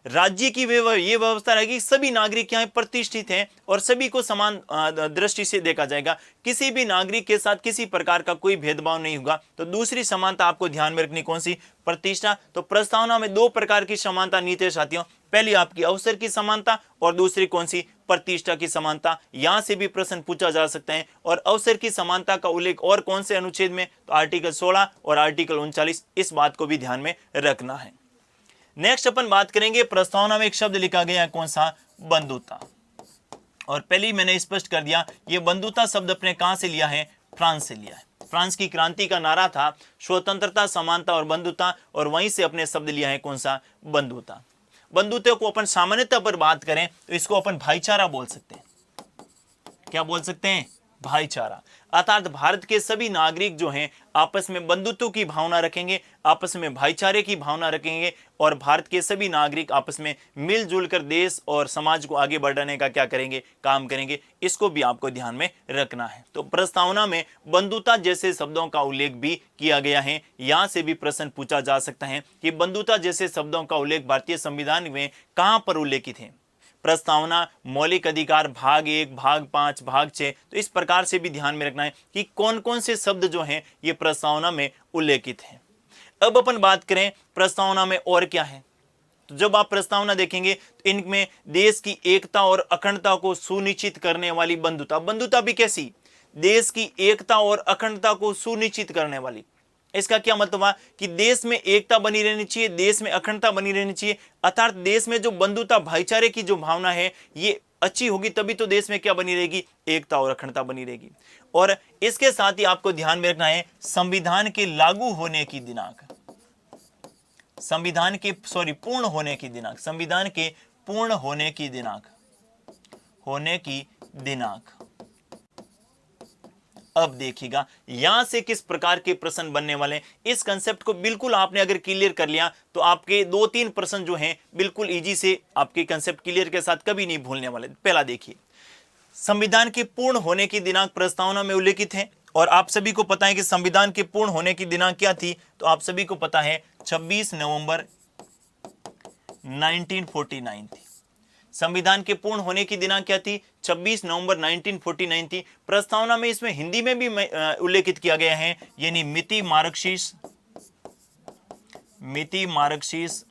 राज्य की ये व्यवस्था रहेगी, सभी नागरिक यहाँ प्रतिष्ठित हैं और सभी को समान दृष्टि से देखा जाएगा, किसी भी नागरिक के साथ किसी प्रकार का कोई भेदभाव नहीं होगा। तो दूसरी समानता आपको ध्यान में रखनी, कौन सी, प्रतिष्ठा। तो प्रस्तावना में दो प्रकार की समानता नीति साथियों, पहली आपकी अवसर की समानता और दूसरी कौन सी, प्रतिष्ठा की समानता। यहां से भी प्रश्न पूछा जा सकता है। और अवसर की समानता का उल्लेख और कौन से अनुच्छेद में, तो आर्टिकल 16 और आर्टिकल 39, इस बात को भी ध्यान में रखना है। नेक्स्ट अपन बात करेंगे, प्रस्तावना में एक शब्द लिखा गया है, कौन सा, बंधुता। और पहले ही मैंने स्पष्ट कर दिया, ये बंधुता शब्द अपने कहां से लिया है, फ्रांस से लिया है। फ्रांस की क्रांति का नारा था स्वतंत्रता, समानता और बंधुता, और वहीं से अपने शब्द लिया है, कौन सा, बंधुता। बंधुता को अपन सामान्यतः पर बात करें तो इसको अपन भाईचारा बोल सकते हैं। क्या बोल सकते हैं, भाईचारा। अर्थात भारत के सभी नागरिक जो हैं आपस में बंधुत्व की भावना रखेंगे, आपस में भाईचारे की भावना रखेंगे, और भारत के सभी नागरिक आपस में मिलजुल कर देश और समाज को आगे बढ़ाने का क्या करेंगे, काम करेंगे। इसको भी आपको ध्यान में रखना है। तो प्रस्तावना में बंधुता जैसे शब्दों का उल्लेख भी किया गया है। यहां से भी प्रश्न पूछा जा सकता है कि बंधुता जैसे शब्दों का उल्लेख भारतीय संविधान में कहां पर उल्लेखित है। प्रस्तावना, मौलिक अधिकार, भाग 1, भाग 5, भाग 6। तो इस प्रकार से भी ध्यान में रखना है कि कौन कौन से शब्द जो हैं ये प्रस्तावना में उल्लेखित हैं। अब अपन बात करें प्रस्तावना में और क्या है। तो जब आप प्रस्तावना देखेंगे तो इनमें देश की एकता और अखंडता को सुनिश्चित करने वाली बंधुता, बंधुता भी कैसी, देश की एकता और अखंडता को सुनिश्चित करने वाली। इसका क्या मतलब हुआ कि देश में एकता बनी रहनी चाहिए, देश में अखंडता बनी रहनी चाहिए। अर्थात देश में जो बंधुता, भाईचारे की जो भावना है, ये अच्छी होगी तभी तो देश में क्या बनी रहेगी, एकता और अखंडता बनी रहेगी। और इसके साथ ही आपको ध्यान में रखना है संविधान के लागू होने की दिनांक, संविधान के पूर्ण होने की दिनांक, संविधान के पूर्ण होने की दिनांक। अब देखिएगा यहां से किस प्रकार के प्रश्न बनने वाले हैं। इस कंसेप्ट को बिल्कुल आपने अगर क्लियर कर लिया तो आपके 2-3 प्रश्न जो हैं बिल्कुल इजी से आपके कंसेप्ट क्लियर के साथ कभी नहीं भूलने वाले। पहला देखिए, संविधान के पूर्ण होने की दिनांक प्रस्तावना में उल्लेखित है और आप सभी को पता है कि संविधान के पूर्ण होने की दिनांक क्या थी, तो आप सभी को पता है 26 नवंबर 1949 थी। संविधान के पूर्ण होने की दिनांक क्या थी, 26 नवंबर 1949 थी। प्रस्तावना में इसमें हिंदी में भी उल्लेखित किया गया है, यानी मिति मार्क्सिस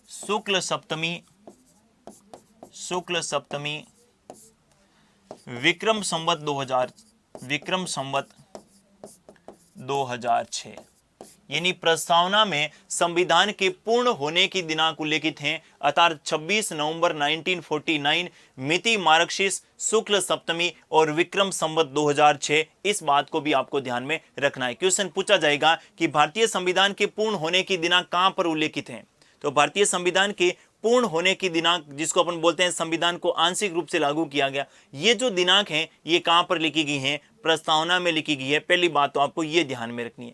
शुक्ल सप्तमी विक्रम संवत 2006, यानी प्रस्तावना में संविधान के पूर्ण होने की दिनांक उल्लेखित हैं, अर्थात 26 नवंबर 1949, मिति मार्क्सिस शुक्ल सप्तमी और विक्रम संवत 2006। इस बात को भी आपको ध्यान में रखना है। क्वेश्चन पूछा जाएगा कि भारतीय संविधान के पूर्ण होने की दिनांक कहां पर उल्लेखित है, तो भारतीय संविधान के पूर्ण होने की दिनांक, जिसको अपन बोलते हैं संविधान को आंशिक रूप से लागू किया गया, ये जो दिनांक है ये कहां पर लिखी गई है, प्रस्तावना में लिखी गई है। पहली बात तो आपको ये ध्यान में रखनी है।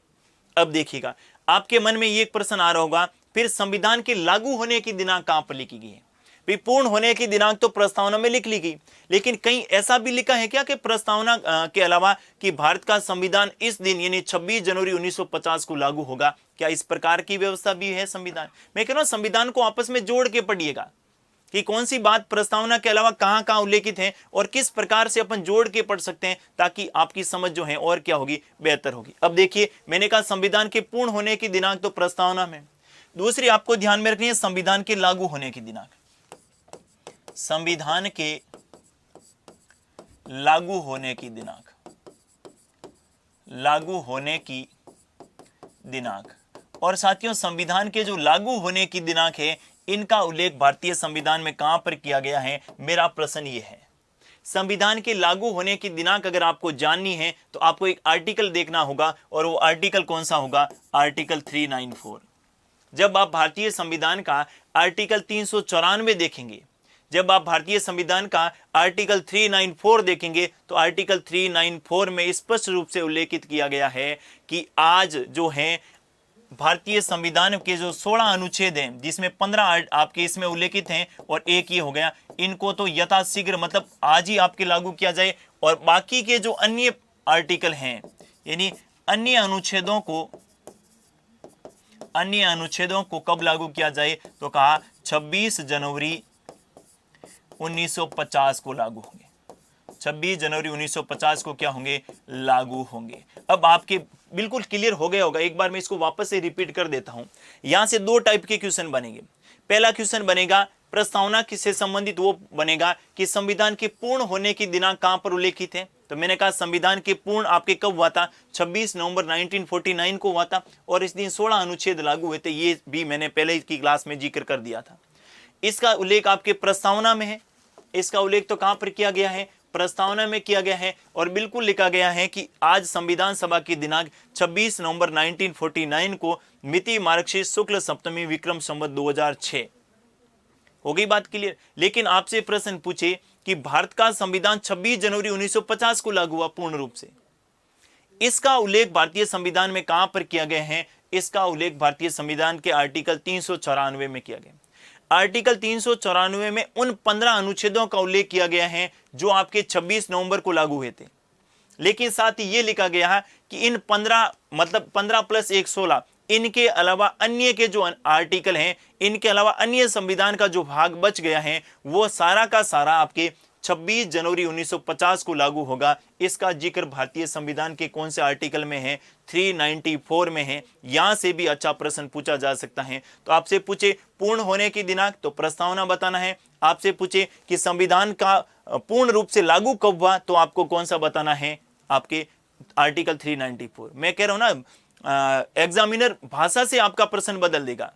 अब देखिएगा आपके मन में ये एक प्रश्न आ रहा होगा, फिर संविधान के लागू होने की दिनांक कहां पर लिखी गई है। पूर्ण होने की दिनांक तो प्रस्तावना में लिख ली गई, लेकिन कहीं ऐसा भी लिखा है क्या कि प्रस्तावना के अलावा कि भारत का संविधान इस दिन यानी 26 जनवरी 1950 को लागू होगा, क्या इस प्रकार की व्यवस्था भी है संविधान? मैं कह रहा हूं संविधान को आपस में जोड़ के पढ़िएगा कि कौन सी बात प्रस्तावना के अलावा कहां कहां उल्लेखित है और किस प्रकार से अपन जोड़ के पढ़ सकते हैं, ताकि आपकी समझ जो है और क्या होगी, बेहतर होगी। अब देखिए मैंने कहा संविधान के पूर्ण होने की दिनांक तो प्रस्तावना में। दूसरी आपको ध्यान में रखनी है संविधान के लागू होने की दिनांक, संविधान के लागू होने की दिनांक, लागू होने की दिनांक। और साथियों संविधान के जो लागू होने की दिनांक है इनका उल्लेख भारतीय संविधान में कहां पर किया गया है, मेरा प्रश्न ये है। संविधान के लागू होने की दिनांक अगर आपको जाननी है तो आपको एक आर्टिकल देखना होगा, और वो आर्टिकल कौन सा होगा, आर्टिकल 394। जब आप भारतीय संविधान का आर्टिकल 394 देखेंगे, जब आप भारतीय संविधान का आर्टिकल 394 देखेंगे, तो आर्टिकल 394 में स्पष्ट रूप से उल्लेखित किया गया है कि आज जो है भारतीय संविधान के जो 16 अनुच्छेद हैं, जिसमें 15 आपके इसमें उल्लेखित हैं और एक ये हो गया, इनको तो यथाशीघ्र मतलब आज ही आपके लागू किया जाए, और बाकी के जो अन्य आर्टिकल हैं यानी अन्य अनुच्छेदों को कब लागू किया जाए, तो कहा 26 जनवरी 1950 को लागू होंगे, 26 जनवरी 1950 को क्या होंगे, लागू होंगे। अब आपके बिल्कुल क्लियर हो गया होगा, एक बार मैं इसको वापस से रिपीट कर देता हूं। यहां से दो टाइप के क्वेश्चन बनेंगे। पहला क्वेश्चन बनेगा प्रस्तावना किससे संबंधित, वो बनेगा कि संविधान के पूर्ण होने की दिनांक कहां पर उल्लेखित है। तो मैंने कहा संविधान के पूर्ण आपके कब हुआ था, 26 नवंबर 1949 को हुआ था, और इस दिन 16 अनुच्छेद लागू हुए थे, ये भी मैंने पहले की क्लास में जिक्र कर दिया था। इसका उल्लेख आपके प्रस्तावना में है, इसका उल्लेख तो कहां पर किया गया है, प्रस्तावना में किया गया है, और बिल्कुल लिखा गया है कि आज संविधान सभा की दिनांक 26 नवंबर 1949 को मिति मार्क्सिस शुक्ल सप्तमी विक्रम संवत 2006। हो गई बात क्लियर। लेकिन आपसे प्रश्न पूछे कि भारत का संविधान 26 जनवरी 1950 को लागू हुआ पूर्ण रूप से, इसका उल्लेख भारतीय संविधान में कहां पर किया गया है, इसका उल्लेख भारतीय संविधान के आर्टिकल 394 में किया गया। आर्टिकल 394 में उन 15 अनुच्छेदों का उल्लेख किया गया है जो आपके 26 नवंबर को लागू हुए थे, लेकिन साथ ही यह लिखा गया है कि इन 15 मतलब 15 + 1 16, इनके अलावा अन्य के जो आर्टिकल हैं, इनके अलावा अन्य संविधान का जो भाग बच गया है, वो सारा का सारा आपके 26 जनवरी 1950 को लागू होगा। इसका जिक्र भारतीय संविधान के कौन से आर्टिकल में है, 394 में है। यहां से भी अच्छा प्रश्न पूछा जा सकता है। तो आपसे पूछे पूर्ण होने की दिनांक, तो प्रस्तावना बताना है। आपसे पूछे कि संविधान का पूर्ण रूप से लागू कब हुआ, तो आपको कौन सा बताना है, आपके आर्टिकल 394। मैं कह रहा हूं ना, एग्जामिनर भाषा से आपका प्रश्न बदल देगा।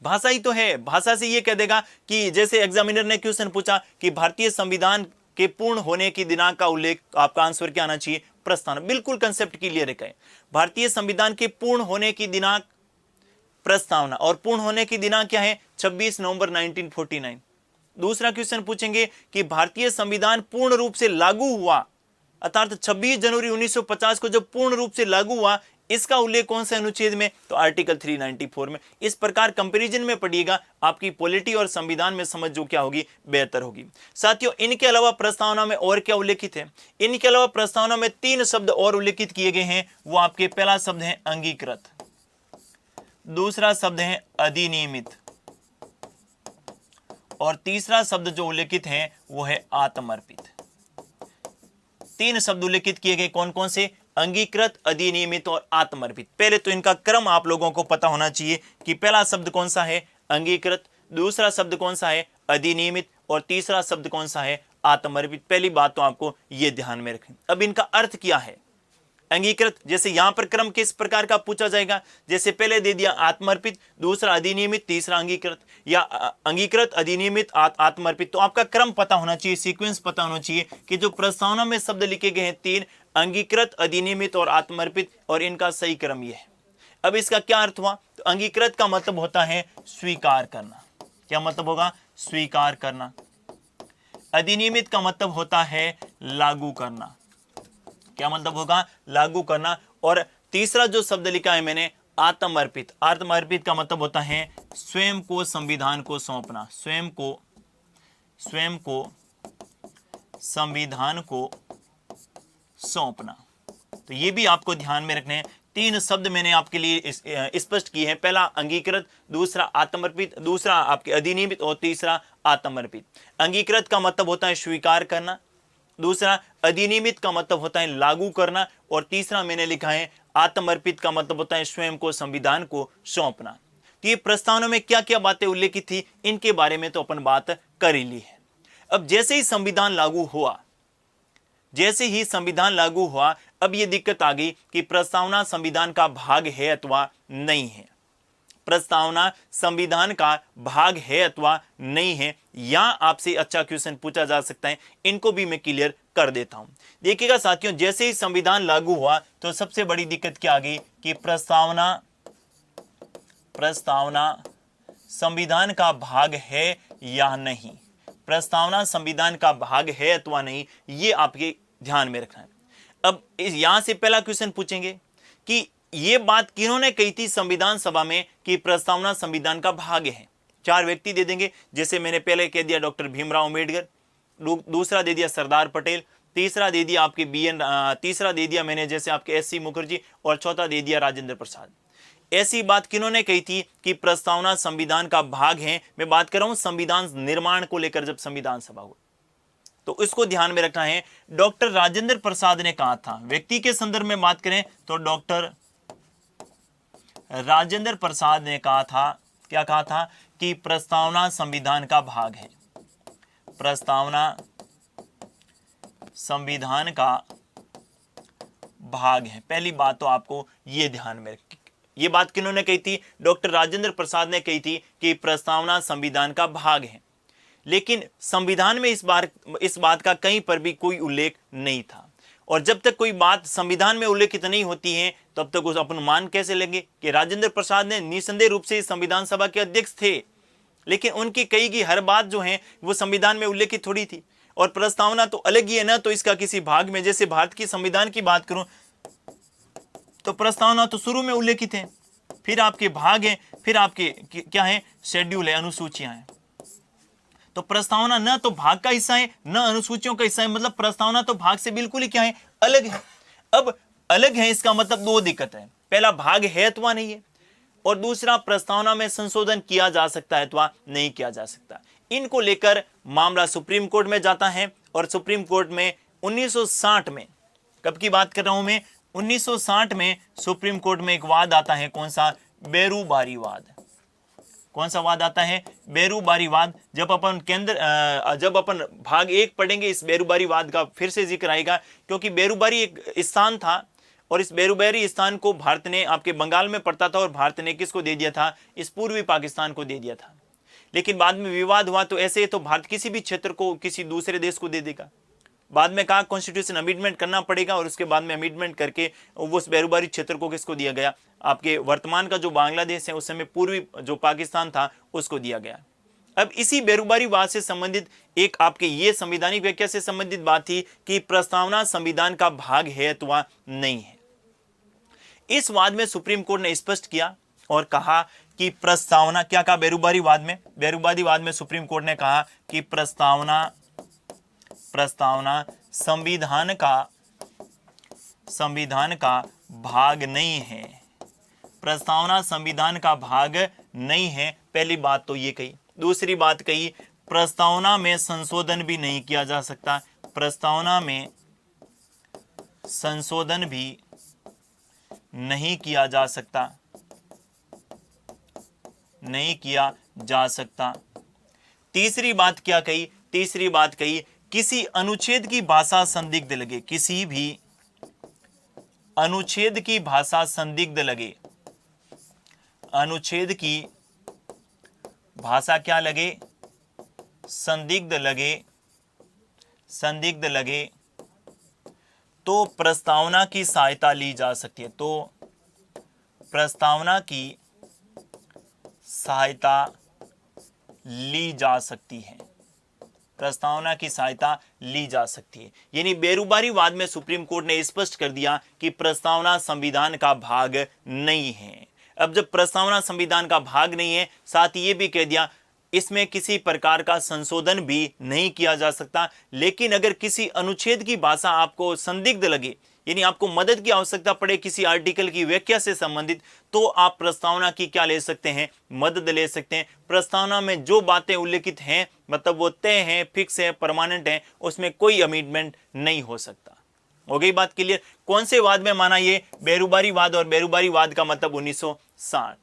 भाषा ही तो है। भाषा से ये कह देगा कि जैसे एग्जामिनर ने क्वेश्चन पूछा कि भारतीय संविधान के पूर्ण होने की दिनांक का उल्लेख, आपका आंसर क्या आना चाहिए? प्रस्तावना। बिल्कुल कंसेप्ट क्लियर है। भारतीय संविधान के पूर्ण होने की दिनांक प्रस्तावना, और पूर्ण होने की दिनांक क्या है? 26 नवंबर 1949। दूसरा क्वेश्चन पूछेंगे कि भारतीय संविधान पूर्ण रूप से लागू हुआ, अर्थात 26 जनवरी 1950 को जब पूर्ण रूप से लागू हुआ, इसका उल्लेख कौन से अनुच्छेद में? तो आर्टिकल 394 में। इस प्रकार कंपैरिजन में पढ़िएगा, आपकी पॉलिटी और संविधान में समझ जो क्या होगी, बेहतर होगी। साथियों, इनके अलावा प्रस्तावना में और क्या उल्लेखित है? इनके अलावा प्रस्तावना में 3 शब्द और उल्लेखित किए गए हैं। वो आपके पहला शब्द है अंगीकृत, दूसरा शब्द है अधिनियमित, और तीसरा शब्द जो उल्लेखित है वो है आत्मर्पित। 3 शब्द उल्लेखित किए गए, कौन कौन से? अंगीकृत, अधिनियमित और आत्मर्पित। पहले तो इनका क्रम आप लोगों को पता होना चाहिए कि पहला शब्द कौन सा है? अंगीकृत, दूसरा शब्द कौन सा है? अधिनियमित, और तीसरा शब्द कौन सा है? आत्मर्पित। पहली बात तो आपको यह ध्यान में रखें। अब इनका अर्थ क्या है? अंगीकृत, जैसे यहां पर क्रम किस प्रकार का पूछा जाएगा, जैसे पहले दे दिया आत्मर्पित, दूसरा अधिनियमित, तीसरा अंगीकृत, या अंगीकृत, अधिनियमित, आत्मर्पित। तो आपका क्रम पता होना चाहिए, सीक्वेंस पता होना चाहिए कि जो प्रस्तावना में शब्द लिखे गए हैं 3, अंगीकृत, अधिनियमित और आत्मर्पित, और इनका सही क्रम यह है। अब इसका क्या अर्थ हुआ? तो अंगीकृत का मतलब होता है स्वीकार करना। क्या मतलब होगा? स्वीकार करना। अधिनियमित का मतलब होता है लागू करना। क्या मतलब होगा? लागू करना। और तीसरा जो शब्द लिखा है मैंने, आत्मर्पित, आत्मर्पित का मतलब होता है स्वयं को संविधान को सौंपना, स्वयं को संविधान को सौंपना। तो ये भी आपको ध्यान में रखने हैं। 3 शब्द मैंने आपके लिए स्पष्ट किए हैं। पहला अंगीकृत, दूसरा आत्मर्पित, दूसरा आपके अधिनियमित, और तीसरा आत्मर्पित। अंगीकृत का मतलब होता है स्वीकार करना, दूसरा अधिनियमित का मतलब होता है लागू करना, और तीसरा मैंने लिखा है आत्मर्पित का मतलब होता है स्वयं को संविधान को सौंपना। तो ये प्रस्तावना में क्या क्या बातें उल्लेखित थी, इनके बारे में तो अपन बात कर ही ली है। अब जैसे ही संविधान लागू हुआ, अब ये दिक्कत आ गई कि प्रस्तावना संविधान का भाग है अथवा नहीं है। प्रस्तावना संविधान का भाग है अथवा नहीं है, या आपसे अच्छा क्वेश्चन पूछा जा सकता है। इनको भी मैं क्लियर कर देता हूं। देखिएगा साथियों, जैसे ही संविधान लागू हुआ तो सबसे बड़ी दिक्कत क्या आ गई कि प्रस्तावना संविधान का भाग है या नहीं। प्रस्तावना संविधान का भाग है अथवा नहीं, ये आपके ध्यान में रखना है। अब यहां से पहला क्वेश्चन पूछेंगे कि ये बात किन्होंने कही थी संविधान सभा में कि प्रस्तावना संविधान का भाग है? 4 व्यक्ति दे देंगे, जैसे मैंने पहले कह दिया डॉक्टर भीमराव अम्बेडकर, दूसरा दे दिया सरदार पटेल, तीसरा दे दिया आपके तीसरा दे दिया मैंने जैसे आपके SC मुखर्जी, और चौथा दे दिया राजेंद्र प्रसाद। ऐसी बात किन्होंने कही थी कि प्रस्तावना संविधान का भाग है? मैं बात कर रहा हूं संविधान निर्माण को लेकर, जब संविधान सभा हुई तो इसको ध्यान में रखना है। डॉक्टर राजेंद्र प्रसाद ने कहा था, व्यक्ति के संदर्भ में बात करें तो डॉक्टर राजेंद्र प्रसाद ने कहा था, क्या कहा था? कि प्रस्तावना संविधान का भाग है। प्रस्तावना संविधान का भाग है। पहली बात तो आपको यह ध्यान में रखिए। यह बात किन्होंने कही थी? डॉक्टर राजेंद्र प्रसाद ने कही थी कि प्रस्तावना संविधान का भाग है। लेकिन संविधान में इस बात का कहीं पर भी कोई उल्लेख नहीं था, और जब तक कोई बात संविधान में उल्लेखित नहीं होती है तब तक उस अपन मान कैसे लेंगे कि राजेंद्र प्रसाद ने निसंदेह रूप से संविधान सभा के अध्यक्ष थे, लेकिन उनकी कही की हर बात जो है वो संविधान में उल्लेखित थोड़ी थी। और प्रस्तावना तो अलग ही है ना, तो इसका किसी भाग में, जैसे भारत की संविधान की बात करूं तो प्रस्तावना तो शुरू में उल्लेखित है, फिर आपके भाग है, फिर आपके क्या है, शेड्यूल है, अनुसूचियां हैं। तो प्रस्तावना न तो भाग का हिस्सा है न अनुसूचियों का हिस्सा है, मतलब प्रस्तावना तो भाग से बिल्कुल ही क्या है, अलग है। अब अलग है इसका मतलब 2 दिक्कत है, पहला भाग है अथवा नहीं है, और दूसरा प्रस्तावना में संशोधन किया जा सकता है अथवा नहीं किया जा सकता। इनको लेकर मामला सुप्रीम कोर्ट में जाता है, और सुप्रीम कोर्ट में 1960 में, कब की बात कर रहा हूं मैं, 1960 में सुप्रीम कोर्ट में एक वाद आता है, कौन सा? बेरूबारी वाद। कौन सा वाद आता है? बेरूबारी वाद। जब अपन भाग 1 पढ़ेंगे इस बेरूबारी वाद का फिर से जिक्र आएगा, क्योंकि बेरूबारी एक स्थान था और इस बेरूबेरी स्थान को भारत ने, आपके बंगाल में पड़ता था, और भारत ने किसको दे दिया था? इस पूर्वी पाकिस्तान को दे दिया था। लेकिन बाद में विवाद हुआ, तो ऐसे तो भारत किसी भी क्षेत्र को किसी दूसरे देश को दे देगा। बाद में कहा कॉन्स्टिट्यूशन अमेंडमेंट करना पड़ेगा, और उसके बाद में अमेंडमेंट करके उस बेरूबारी क्षेत्र को किसको दिया गया? आपके वर्तमान का जो बांग्लादेश है, उस समय पूर्वी जो पाकिस्तान था उसको दिया गया। अब इसी बेरूबारी वाद से संबंधित एक आपके ये संवैधानिक व्याख्या से संबंधित बात थी कि प्रस्तावना संविधान का भाग है अथवा नहीं है। इस वाद में सुप्रीम कोर्ट ने स्पष्ट किया और कहा कि प्रस्तावना, क्या कहा बेरूबारी वाद में? बेरूबारी वाद में सुप्रीम कोर्ट ने कहा कि प्रस्तावना संविधान का भाग नहीं है। प्रस्तावना संविधान का भाग नहीं है। पहली बात तो ये कही। दूसरी बात कही, प्रस्तावना में संशोधन भी नहीं किया जा सकता। प्रस्तावना में संशोधन भी नहीं किया जा सकता, नहीं किया जा सकता। तीसरी बात क्या कही? तीसरी बात कही, किसी अनुच्छेद की भाषा संदिग्ध लगे, किसी भी अनुच्छेद की भाषा संदिग्ध लगे, अनुच्छेद की भाषा क्या लगे? संदिग्ध लगे, संदिग्ध लगे, तो प्रस्तावना की सहायता ली जा सकती है। तो प्रस्तावना की सहायता ली जा सकती है, प्रस्तावना की सहायता ली जा सकती है। यानी बेरूबारी वाद में सुप्रीम कोर्ट ने स्पष्ट कर दिया कि प्रस्तावना संविधान का भाग नहीं है। अब जब प्रस्तावना संविधान का भाग नहीं है, साथ ही ये भी कह दिया इसमें किसी प्रकार का संशोधन भी नहीं किया जा सकता। लेकिन अगर किसी अनुच्छेद की भाषा आपको संदिग्ध लगे, यानी आपको मदद की आवश्यकता पड़े किसी आर्टिकल की व्याख्या से संबंधित, तो आप प्रस्तावना की क्या ले सकते हैं? मदद ले सकते हैं। प्रस्तावना में जो बातें उल्लेखित हैं, मतलब वो तय हैं, फिक्स है, परमानेंट है, उसमें कोई अमेंडमेंट नहीं हो सकता। हो गई बात क्लियर? कौन से वाद में माना? ये बेरूबारी वाद, और बेरूबारी वाद का मतलब 1960।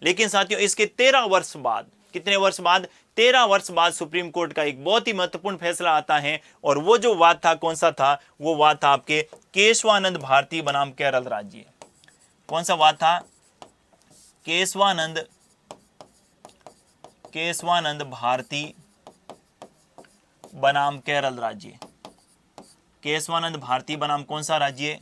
लेकिन साथियों, इसके 13 वर्ष बाद, कितने वर्ष बाद? 13 वर्ष बाद सुप्रीम कोर्ट का एक बहुत ही महत्वपूर्ण फैसला आता है, और वो जो वाद था, कौन सा था? वो वाद था आपके केशवानंद भारती बनाम केरल राज्य। कौन सा वाद था? केशवानंद भारती बनाम केरल राज्य। केशवानंद भारती बनाम कौन सा राज्य?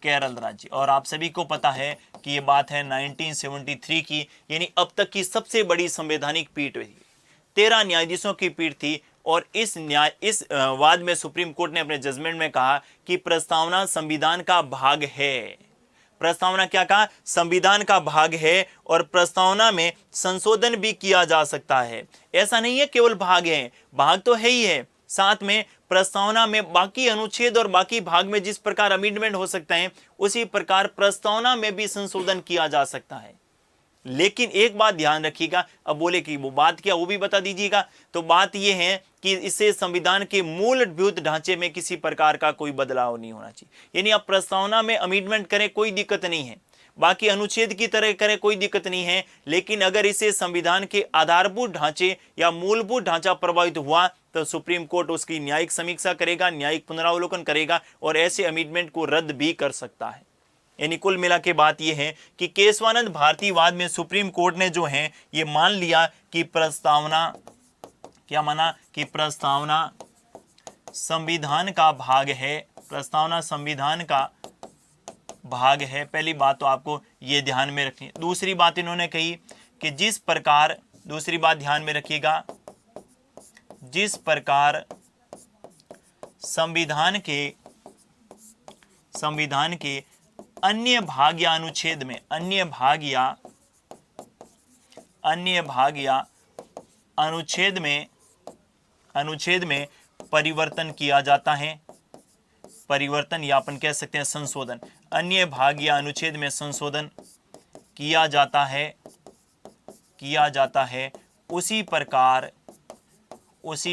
केरल राज्य। और आप सभी को पता है कि ये बात है 1973 की, यानी अब तक की सबसे बड़ी संवैधानिक पीठ थी। 13 न्यायाधीशों की पीठ थी, और इस वाद में सुप्रीम कोर्ट ने अपने जजमेंट में कहा कि प्रस्तावना संविधान का भाग है। प्रस्तावना क्या कहा? संविधान का भाग है, और प्रस्तावना में संशोधन भी किया जा सकता है। ऐसा नहीं है केवल भाग है, भाग तो है ही है, साथ में प्रस्तावना में बाकी अनुच्छेद और बाकी भाग में जिस प्रकार अमेंडमेंट हो सकते हैं, उसी प्रकार प्रस्तावना में भी संशोधन किया जा सकता है। लेकिन एक बात ध्यान रखिएगा, अब बोले कि वो बात क्या, वो भी बता दीजिएगा। तो बात यह है कि इससे संविधान के मूलभूत ढांचे में किसी प्रकार का कोई बदलाव नहीं होना चाहिए। यानी आप प्रस्तावना में अमेंडमेंट करें, कोई दिक्कत नहीं है, बाकी अनुच्छेद की तरह करें, कोई दिक्कत नहीं है। लेकिन अगर इसे संविधान के आधारभूत ढांचे या मूलभूत ढांचा प्रभावित हुआ, तो सुप्रीम कोर्ट उसकी न्यायिक समीक्षा करेगा, न्यायिक पुनरावलोकन करेगा, और ऐसे अमेंडमेंट को रद्द भी कर सकता है। यानी कुल मिला के बात यह है कि केशवानंद भारती वाद में सुप्रीम कोर्ट ने जो है ये मान लिया कि प्रस्तावना, क्या माना? कि प्रस्तावना संविधान का भाग है, प्रस्तावना संविधान का भाग है। पहली बात तो आपको ये ध्यान में रखनी। दूसरी बात इन्होंने कही कि जिस प्रकार, दूसरी बात ध्यान में रखिएगा, जिस प्रकार संविधान के अन्य भाग या अनुच्छेद में, अन्य भाग या अनुच्छेद में परिवर्तन किया जाता है, परिवर्तन या अपन कह सकते हैं संशोधन, अन्य भाग या अनुच्छेद में संशोधन किया जाता है, उसी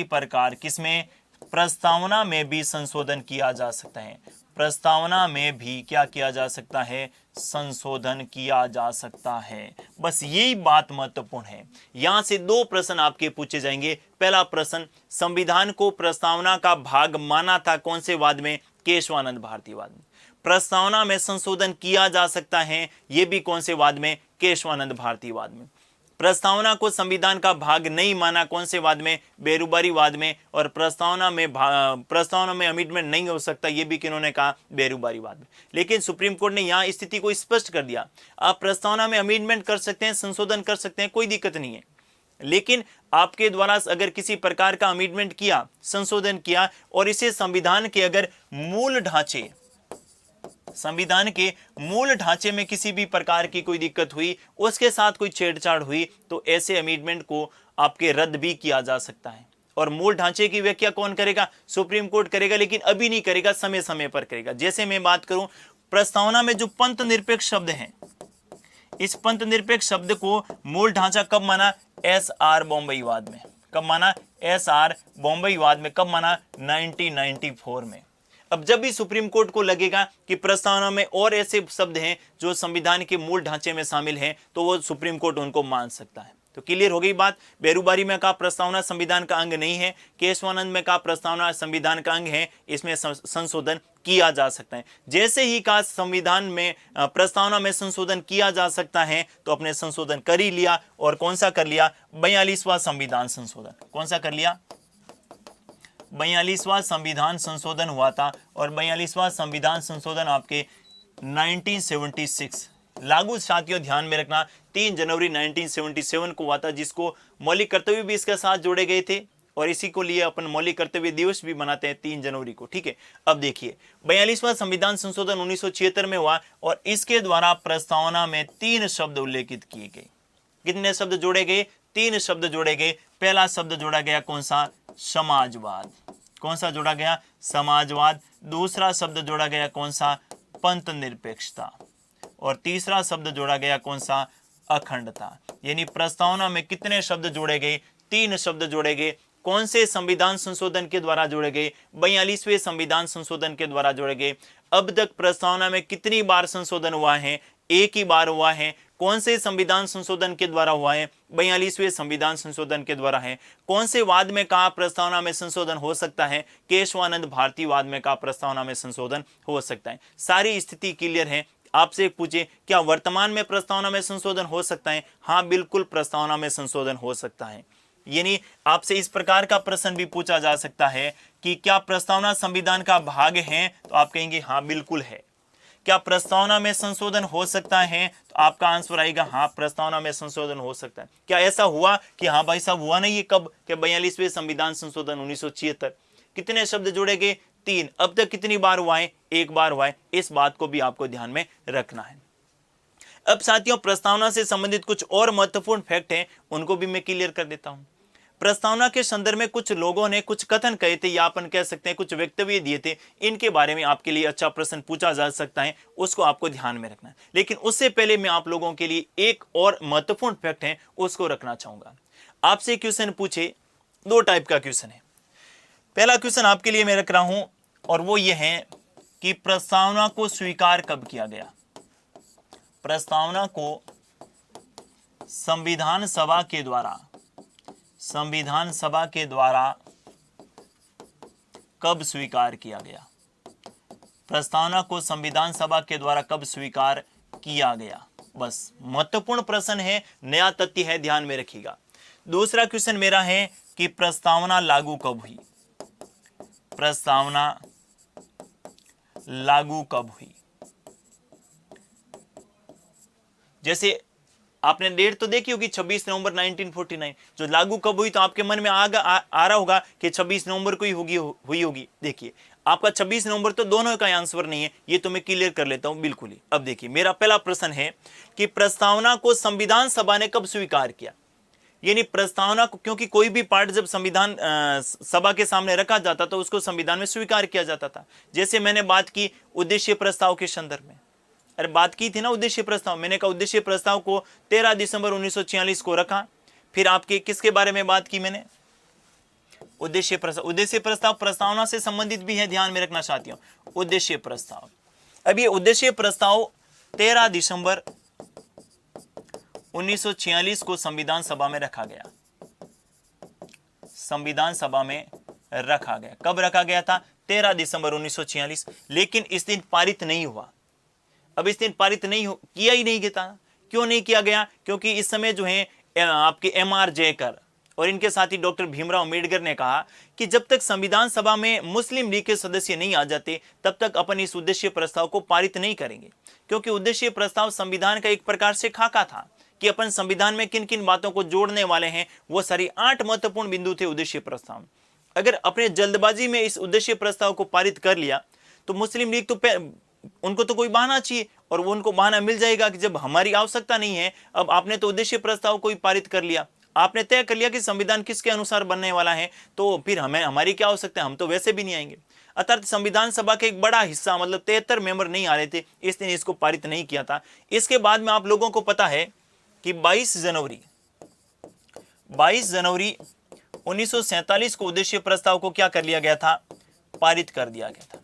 प्रकार किसमें? प्रस्तावना में भी संशोधन किया जा सकता है। प्रस्तावना में भी क्या किया जा सकता है? संशोधन किया जा सकता है। बस यही बात महत्वपूर्ण है। यहां से 2 प्रश्न आपके पूछे जाएंगे। पहला प्रश्न, संविधान को प्रस्तावना का भाग माना था कौन से वाद में? केशवानंद भारती वाद में। प्रस्तावना में संशोधन किया जा सकता है, यह भी कौन से वाद में? केशवानंद भारती वाद में। प्रस्तावना को संविधान का भाग नहीं माना, कौन से वाद में? बेरुबारी वाद में। और प्रस्तावना में अमेंडमेंट नहीं हो सकता, यह भी किन्होंने कहा? बेरुबारी वाद में। लेकिन सुप्रीम कोर्ट ने यहां स्थिति को स्पष्ट कर दिया, आप प्रस्तावना में अमेंडमेंट कर सकते हैं, संशोधन कर सकते हैं, कोई दिक्कत नहीं है, लेकिन आपके द्वारा अगर किसी प्रकार का अमेंडमेंट किया, संशोधन किया, और इसे संविधान के अगर संविधान के मूल ढांचे में किसी भी प्रकार की कोई दिक्कत हुई, उसके साथ कोई छेड़छाड़ हुई, तो ऐसे अमेंडमेंट को आपके रद्द भी किया जा सकता है। और मूल ढांचे की व्याख्या कौन करेगा? सुप्रीम कोर्ट करेगा, लेकिन अभी नहीं करेगा, समय समय पर करेगा। जैसे मैं बात करूं, प्रस्तावना में जो पंथ निरपेक्ष शब्द है, इस पंथ निरपेक्ष शब्द को मूल ढांचा कब माना? SR बॉम्बईवाद में। कब माना? SR बॉम्बईवाद में। कब माना? 1994 में। अब जब भी सुप्रीम कोर्ट को लगेगा कि प्रस्तावना में और ऐसे शब्द हैं जो संविधान के मूल ढांचे में शामिल हैं, तो वो सुप्रीम कोर्ट उनको मान सकता है। तो क्लियर हो गई बात। बेरुबारी में कहा प्रस्तावना संविधान का अंग नहीं है, केशवानंद में कहा प्रस्तावना संविधान का अंग है, इसमें संशोधन किया जा सकता है। जैसे ही कहा संविधान में प्रस्तावना में संशोधन किया जा सकता है, तो अपने संशोधन कर ही लिया। और कौन सा कर लिया? 42वां संविधान संशोधन। कौन सा कर लिया? 42वां संविधान संशोधन हुआ था। और 42वां संविधान संशोधन आपके 1976 लागू, साथियों ध्यान में रखना, 3 जनवरी 1977 को हुआ था, जिसको मौलिक कर्तव्य भी इसके साथ जोड़े गए थे। और इसी को लिए अपन मौलिक कर्तव्य दिवस भी मनाते हैं 3 जनवरी को। ठीक है, अब देखिए 42वां संविधान संशोधन 1976 में हुआ, और इसके द्वारा प्रस्तावना में 3 शब्द उल्लेखित किए गए। कितने शब्द जोड़े गए? 3 शब्द जोड़े गए। पहला शब्द जोड़ा गया कौन सा? समाजवाद। कौन सा जोड़ा गया? समाजवाद। दूसरा शब्द जोड़ा गया कौन सा? पंथ निरपेक्षता। और तीसरा शब्द जोड़ा गया कौन सा? अखंडता। यानी प्रस्तावना में कितने शब्द जोड़े गए? 3 शब्द जोड़े गए। कौन से संविधान संशोधन के द्वारा जोड़े गए? 42वें संविधान संशोधन के द्वारा जोड़े गए। अब तक प्रस्तावना में कितनी बार संशोधन हुआ है? एक ही बार हुआ है। कौन से संविधान संशोधन के द्वारा हुआ है? 42वें संविधान संशोधन के द्वारा है। कौन से वाद में कहा प्रस्तावना में संशोधन हो सकता है? केशवानंद भारती वाद में कहा प्रस्तावना में संशोधन हो सकता है। सारी स्थिति क्लियर है। आपसे पूछे, क्या वर्तमान में प्रस्तावना में संशोधन हो सकता है? हाँ, बिल्कुल प्रस्तावना में संशोधन हो सकता है। यानी आपसे इस प्रकार का प्रश्न भी पूछा जा सकता है कि क्या प्रस्तावना संविधान का भाग है? तो आप कहेंगे हाँ बिल्कुल है। क्या प्रस्तावना में संशोधन हो सकता है? तो आपका आंसर आएगा हाँ, प्रस्तावना में संशोधन हो सकता है। क्या ऐसा हुआ कि हाँ भाई साहब हुआ नहीं है? कब? कि 42वें संविधान संशोधन 1976। कितने शब्द जोड़े गए? 3। अब तक कितनी बार हुआ है? एक बार हुआ है। इस बात को भी आपको ध्यान में रखना है। अब साथियों, प्रस्तावना से संबंधित कुछ और महत्वपूर्ण फैक्ट हैं, उनको भी मैं क्लियर कर देता हूं। प्रस्तावना के संदर्भ में कुछ लोगों ने कुछ कथन कहे थे, या अपन कह सकते हैं कुछ वक्तव्य दिए थे। इनके बारे में आपके लिए अच्छा प्रश्न पूछा जा सकता है, उसको आपको ध्यान में रखना है। लेकिन उससे पहले मैं आप लोगों के लिए एक और महत्वपूर्ण फैक्ट है, उसको रखना चाहूंगा। आपसे क्वेश्चन पूछे, 2 टाइप का क्वेश्चन है। पहला क्वेश्चन आपके लिए मैं रख रहा हूं, और वो ये है कि प्रस्तावना को स्वीकार कब किया गया? प्रस्तावना को संविधान सभा के द्वारा कब स्वीकार किया गया? प्रस्तावना को संविधान सभा के द्वारा कब स्वीकार किया गया? बस महत्वपूर्ण प्रश्न है, नया तथ्य है, ध्यान में रखिएगा। दूसरा क्वेश्चन मेरा है कि प्रस्तावना लागू कब हुई? प्रस्तावना लागू कब हुई? जैसे आपने डेट तो देखी होगी 26 नवंबर 1949, जो लागू कब हुई, तो आपके मन में आ रहा होगा कि 26 नवंबर को ही हुई होगी। देखिए, आपका 26 नवंबर तो दोनों का आंसर नहीं है, ये तो मैं क्लियर कर लेता हूं बिल्कुल ही। अब देखिए, मेरा पहला प्रश्न है कि प्रस्तावना को संविधान सभा ने कब स्वीकार किया? यानी प्रस्तावना को, क्योंकि कोई भी पार्ट जब संविधान सभा के सामने रखा जाता तो उसको संविधान में स्वीकार किया जाता था। जैसे मैंने बात की उद्देश्य प्रस्ताव के संदर्भ में, अरे बात की थी ना उद्देश्य प्रस्ताव, मैंने कहा उद्देश्य प्रस्ताव को 13 दिसंबर 1946 को रखा। फिर आपके किसके बारे में बात की मैंने? उद्देश्य प्रस्ताव। उद्देश्य प्रस्ताव प्रस्तावना से संबंधित भी है, ध्यान में रखना साथियों। उद्देश्य प्रस्ताव, अब ये उद्देश्य प्रस्ताव 13 दिसंबर 1946 को संविधान सभा में रखा गया। संविधान सभा में रखा गया। कब रखा गया था? 13 दिसंबर 1946, लेकिन इस दिन पारित नहीं हुआ। अब इस दिन पारित किया ही नहीं गया। क्यों नहीं किया गया? क्योंकि इस समय जो है आपके M.R. जयकर और इनके साथी डॉक्टर भीमराव अम्बेडकर ने कहा कि जब तक संविधान सभा में मुस्लिम लीग के सदस्य नहीं आ जाते तब तक अपन इस उद्देश्य प्रस्ताव को पारित नहीं करेंगे। क्योंकि उद्देश्य प्रस्ताव संविधान का एक प्रकार से खाका था कि अपन संविधान में किन किन बातों को जोड़ने वाले हैं। वो सारी 8 महत्वपूर्ण बिंदु थे उद्देश्य प्रस्ताव। अगर अपने जल्दबाजी में इस उद्देश्य प्रस्ताव को पारित कर लिया तो मुस्लिम लीग उनको तो कोई बहाना चाहिए, और वो उनको बहाना मिल जाएगा कि जब हमारी आवश्यकता नहीं है, अब आपने तो उद्देश्य प्रस्ताव को ही पारित कर लिया, आपने तय कर लिया कि संविधान किसके अनुसार बनने वाला है, तो फिर हमारी क्या आवश्यकता है, हम तो वैसे भी नहीं आएंगे। अर्थात संविधान सभा के एक बड़ा हिस्सा मतलब 73 मेंबर नहीं आ रहे थे, इस दिन इसको पारित नहीं किया था। इसके बाद में आप लोगों को पता है कि 22 जनवरी 1947 को उद्देश्य प्रस्ताव को क्या कर लिया गया था? पारित कर दिया गया था।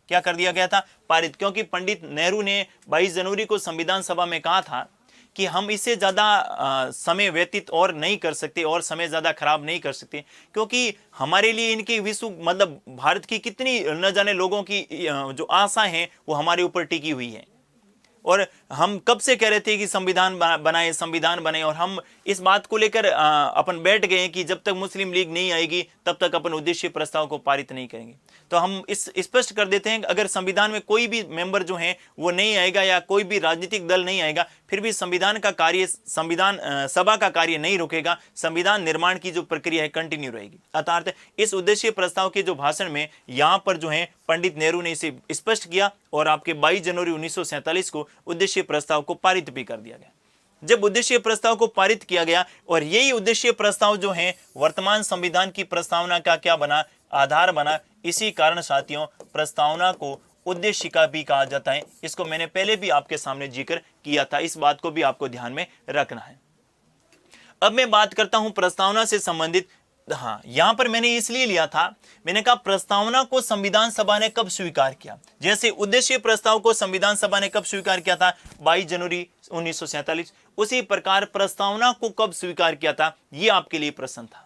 क्या कर दिया गया था? पारित। क्योंकि पंडित नेहरू ने 22 जनवरी को संविधान सभा में कहा था कि हम इससे ज्यादा समय व्यतीत और नहीं कर सकते और समय ज्यादा खराब नहीं कर सकते, क्योंकि हमारे लिए इनकी विश्व मतलब भारत की कितनी न जाने लोगों की जो आशाएं हैं वो हमारे ऊपर टिकी हुई है। और हम कब से कह रहे थे कि संविधान बनाए, संविधान बने, और हम इस बात को लेकर अपन बैठ गए हैं कि जब तक मुस्लिम लीग नहीं आएगी तब तक अपन उद्देश्य प्रस्ताव को पारित नहीं करेंगे। तो हम इस स्पष्ट कर देते हैं कि अगर संविधान में कोई भी मेंबर जो है वो नहीं आएगा या कोई भी राजनीतिक दल नहीं आएगा, फिर भी संविधान का कार्य, संविधान सभा का कार्य नहीं रुकेगा। संविधान निर्माण की जो प्रक्रिया है कंटिन्यू रहेगी। अर्थात इस उद्देश्य प्रस्ताव के जो भाषण में यहाँ पर जो है पंडित नेहरू ने इसे स्पष्ट किया और आपके 22 जनवरी 1947 को उद्देश्य प्रस्ताव को पारित भी कर दिया गया। जब उद्देश्य प्रस्ताव को पारित किया गया, और यही उद्देश्य प्रस्ताव जो है वर्तमान संविधान की प्रस्तावना का क्या बना? आधार बना। इसी कारण साथियों प्रस्तावना को उद्देशिका भी कहा जाता है। इसको मैंने पहले भी आपके सामने जिक्र किया था, इस बात को भी आपको ध्यान में रखना है। अब मैं बात करता हूं प्रस्तावना से संबंधित। हाँ, यहां पर मैंने इसलिए लिया था, मैंने कहा प्रस्तावना को संविधान सभा ने कब स्वीकार किया। जैसे उद्देश्य प्रस्ताव को संविधान सभा ने कब स्वीकार किया था? 22 जनवरी 1947। उसी प्रकार प्रस्तावना को कब स्वीकार किया था, यह आपके लिए प्रश्न था।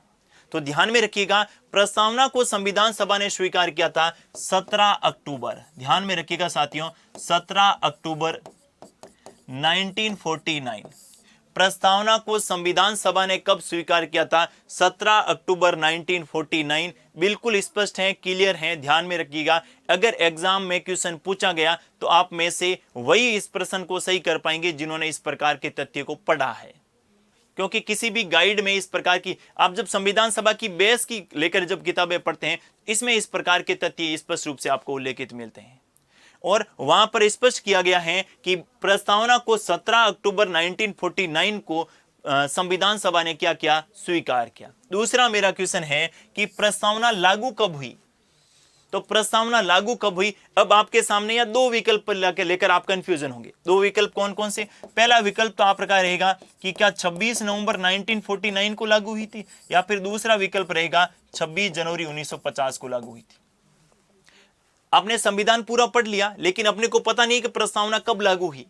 तो ध्यान में रखिएगा, प्रस्तावना को संविधान सभा ने स्वीकार किया था 17 अक्टूबर। ध्यान में रखिएगा साथियों, 17 अक्टूबर 1949। प्रस्तावना को संविधान सभा ने कब स्वीकार किया था? 17 अक्टूबर 1949। बिल्कुल स्पष्ट है, क्लियर है, ध्यान में रखिएगा। अगर एग्जाम में क्वेश्चन पूछा गया तो आप में से वही इस प्रश्न को सही कर पाएंगे जिन्होंने इस प्रकार के तथ्य को पढ़ा है। क्योंकि किसी भी गाइड में इस प्रकार की, आप जब संविधान सभा की बेस की लेकर जब किताबें पढ़ते हैं, इसमें इस प्रकार के तथ्य स्पष्ट रूप से आपको उल्लेखित मिलते हैं। और वहां पर स्पष्ट किया गया है कि प्रस्तावना को 17 अक्टूबर 1949 को संविधान सभा ने क्या किया? स्वीकार किया। दूसरा मेरा क्वेश्चन है कि प्रस्तावना लागू कब हुई? तो प्रस्तावना लागू कब हुई? अब आपके सामने या दो विकल्प लेकर आप कंफ्यूजन होंगे। दो विकल्प कौन कौन से? पहला विकल्प तो आपका रहेगा कि क्या 26 नवंबर 1949 को लागू हुई थी, या फिर दूसरा विकल्प रहेगा 26 जनवरी 1950 को लागू हुई थी। आपने संविधान पूरा पढ़ लिया, लेकिन अपने को पता नहीं कि प्रस्तावना कब लागू हुई।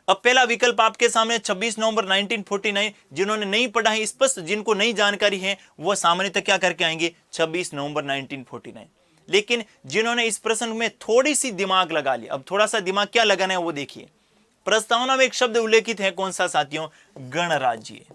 अब पहला विकल्प आपके सामने 26 नवंबर 1949। जिन्होंने नहीं पढ़ा है, स्पष्ट जिनको नहीं जानकारी है, वो सामान्यतः क्या करके आएंगे? 26 नवंबर 1949। लेकिन जिन्होंने इस प्रश्न में थोड़ी सी दिमाग लगा लिया, अब थोड़ा सा दिमाग क्या लगाना है वो देखिए। प्रस्तावना में एक शब्द उल्लेखित है, कौन सा साथियों? गणराज्य।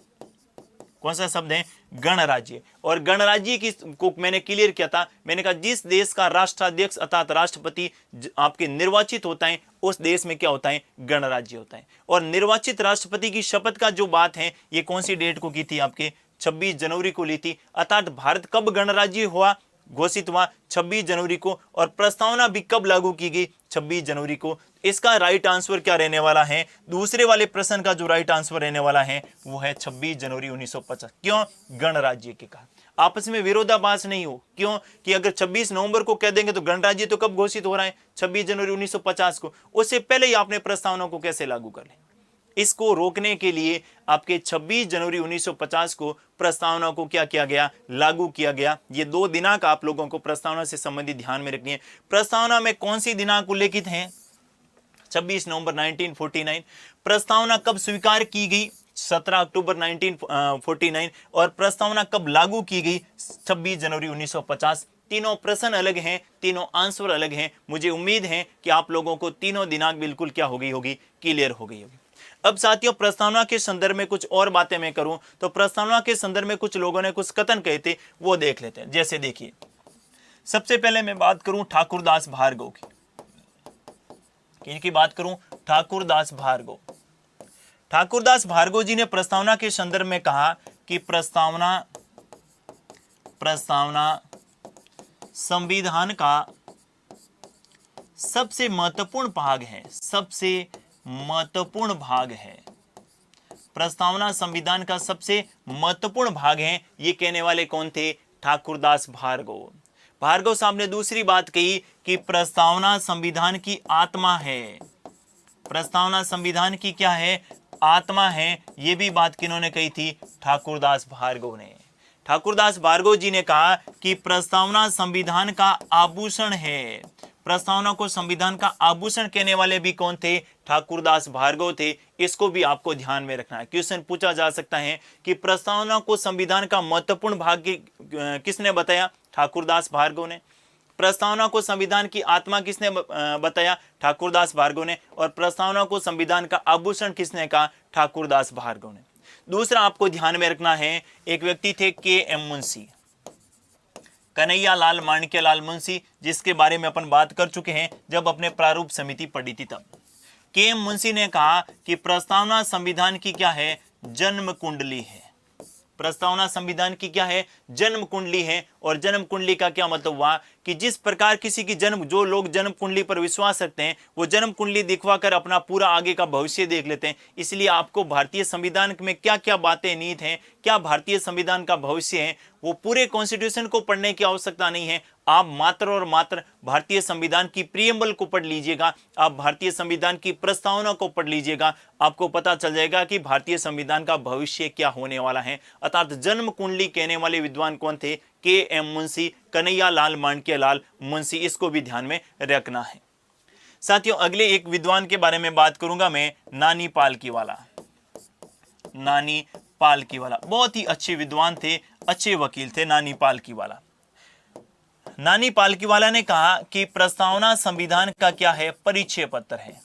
कौन सा शब्द है? गणराज्य। और गणराज्य की को मैंने क्लियर किया था, मैंने कहा जिस देश का राष्ट्राध्यक्ष अर्थात राष्ट्रपति आपके निर्वाचित होता है, उस देश में क्या होता है? गणराज्य होता है। और निर्वाचित राष्ट्रपति की शपथ का जो बात है, ये कौन सी डेट को की थी? आपके 26 जनवरी को ली थी। अर्थात भारत कब गणराज्य हुआ, घोषित हुआ? 26 जनवरी को। और प्रस्तावना भी कब लागू की गई? 26 जनवरी को। इसका राइट आंसर क्या रहने वाला है? दूसरे वाले प्रश्न का जो राइट आंसर रहने वाला है वो है 26 जनवरी 1950। क्यों? गणराज्य के कारण। आपस में विरोधाभास नहीं हो। क्यों? कि अगर 26 नवंबर को कह देंगे तो गणराज्य तो कब घोषित हो रहा है? 26 जनवरी 1950 को। उससे पहले ही आपने प्रस्तावना को कैसे लागू कर ले? इसको रोकने के लिए आपके 26 जनवरी 1950 को प्रस्तावना को क्या किया गया? लागू किया गया। ये दो दिनांक आप लोगों को प्रस्तावना से संबंधित ध्यान में रखनी है। प्रस्तावना में कौन सी दिनांक उल्लेखित हैं? 26 नवंबर 1949। प्रस्तावना कब स्वीकार की गई? 17 अक्टूबर 1949। और प्रस्तावना कब लागू की गई? 26 जनवरी 1950। तीनों प्रश्न अलग हैं, तीनों आंसर अलग हैं। मुझे उम्मीद है कि आप लोगों को तीनों दिनांक बिल्कुल क्या हो गई होगी, क्लियर हो गई होगी। अब साथियों, प्रस्तावना के संदर्भ में कुछ और बातें मैं करूं तो प्रस्तावना के संदर्भ में कुछ लोगों ने कुछ कथन कहे थे, वो देख लेते हैं। जैसे देखिए, सबसे पहले मैं बात करूं ठाकुरदास भार्गव की। किनकी बात करूं? ठाकुरदास भार्गव। ठाकुरदास भार्गव जी ने प्रस्तावना के संदर्भ में कहा कि प्रस्तावना संविधान का सबसे महत्वपूर्ण भाग है, सबसे महत्वपूर्ण भाग है। प्रस्तावना संविधान का सबसे महत्वपूर्ण भाग है। ये कहने वाले कौन थे? ठाकुरदास भार्गव। भार्गव साहब ने दूसरी बात कही कि प्रस्तावना संविधान की आत्मा है। प्रस्तावना संविधान की क्या है? आत्मा है। ये भी बात किन्होंने कही थी? ठाकुरदास भार्गव ने। ठाकुरदास भार्गव जी ने कहा कि प्रस्तावना संविधान का आभूषण है। प्रस्तावना को संविधान का आभूषण कहने वाले भी कौन थे? ठाकुरदास भार्गव थे। इसको भी आपको ध्यान में रखना है। क्वेश्चन पूछा जा सकता है कि प्रस्तावना को संविधान का महत्वपूर्ण भाग किसने बताया? ठाकुरदास भार्गव ने। प्रस्तावना को संविधान की आत्मा किसने बताया? ठाकुरदास भार्गव ने। और प्रस्तावना को संविधान का आभूषण किसने कहा? ठाकुरदास भार्गव ने। दूसरा आपको ध्यान में रखना है, एक व्यक्ति थे के.एम. मुंशी, कन्हैया लाल माणिक्यलाल मुंशी, जिसके बारे में अपन बात कर चुके हैं जब अपने प्रारूप समिति पढ़ी थी तब। के.एम. मुंशी ने कहा कि प्रस्तावना संविधान की क्या है? जन्म कुंडली है। प्रस्तावना संविधान की क्या है? जन्म कुंडली है। और जन्म कुंडली का क्या मतलब हुआ कि जिस प्रकार किसी की जो लोग जन्म कुंडली पर विश्वास रखते हैं वो जन्म कुंडली दिखवाकर अपना पूरा आगे का भविष्य देख लेते हैं। इसलिए आपको भारतीय संविधान में क्या क्या बातें नीत हैं, क्या भारतीय संविधान का भविष्य है, वो पूरे कॉन्स्टिट्यूशन को पढ़ने की आवश्यकता नहीं है। आप मात्र और मात्र भारतीय संविधान की प्रियम्बल को पढ़ लीजिएगा, आप भारतीय संविधान की प्रस्तावना को पढ़ लीजिएगा, आपको पता चल जाएगा कि भारतीय संविधान का भविष्य क्या होने वाला है। अर्थात जन्म कुंडली कहने वाले विद्वान कौन थे? के.एम. मुंशी, कन्हैया लाल माणिक्यलाल मुंशी। इसको भी ध्यान में रखना है। साथियों, अगले एक विद्वान के बारे में बात करूंगा मैं, नानी पालकीवाला। नानी पालकीवाला बहुत ही अच्छे विद्वान थे, अच्छे वकील थे नानी पालकीवाला। नानी पालकीवाला ने कहा कि प्रस्तावना संविधान का क्या है? परिचय पत्र है।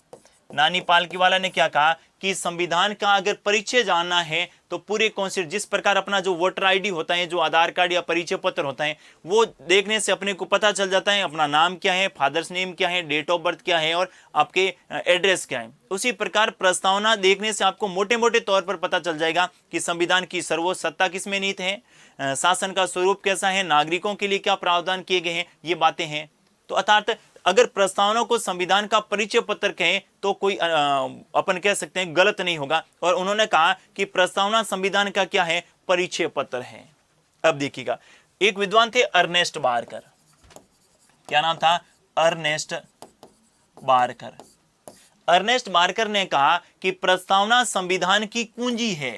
नानी पालकीवाला ने क्या कहा कि संविधान का अगर परिचय जानना है तो पूरे कॉन्स्टिट्यूशन, जिस प्रकार अपना जो वोटर आईडी होता है, जो आधार कार्ड या परिचय पत्र होता है, वो देखने से अपने को पता चल जाता है अपना नाम क्या है, फादर्स नेम क्या है, डेट ऑफ बर्थ क्या है और आपके एड्रेस क्या है। उसी प्रकार प्रस्तावना देखने से आपको मोटे मोटे तौर पर पता चल जाएगा कि संविधान की सर्वोच्च सत्ता किसमें निहित है, शासन का स्वरूप कैसा है, नागरिकों के लिए क्या प्रावधान किए गए हैं, ये बातें हैं। तो अर्थात अगर प्रस्तावना को संविधान का परिचय पत्र कहें तो कोई अपन कह सकते हैं गलत नहीं होगा। और उन्होंने कहा कि प्रस्तावना संविधान का क्या है? परिचय पत्र है। अब देखिएगा, एक विद्वान थे अर्नेस्ट बारकर। क्या नाम था? Ernest Barker. अर्नेस्ट बारकर ने कहा कि प्रस्तावना संविधान की कुंजी है।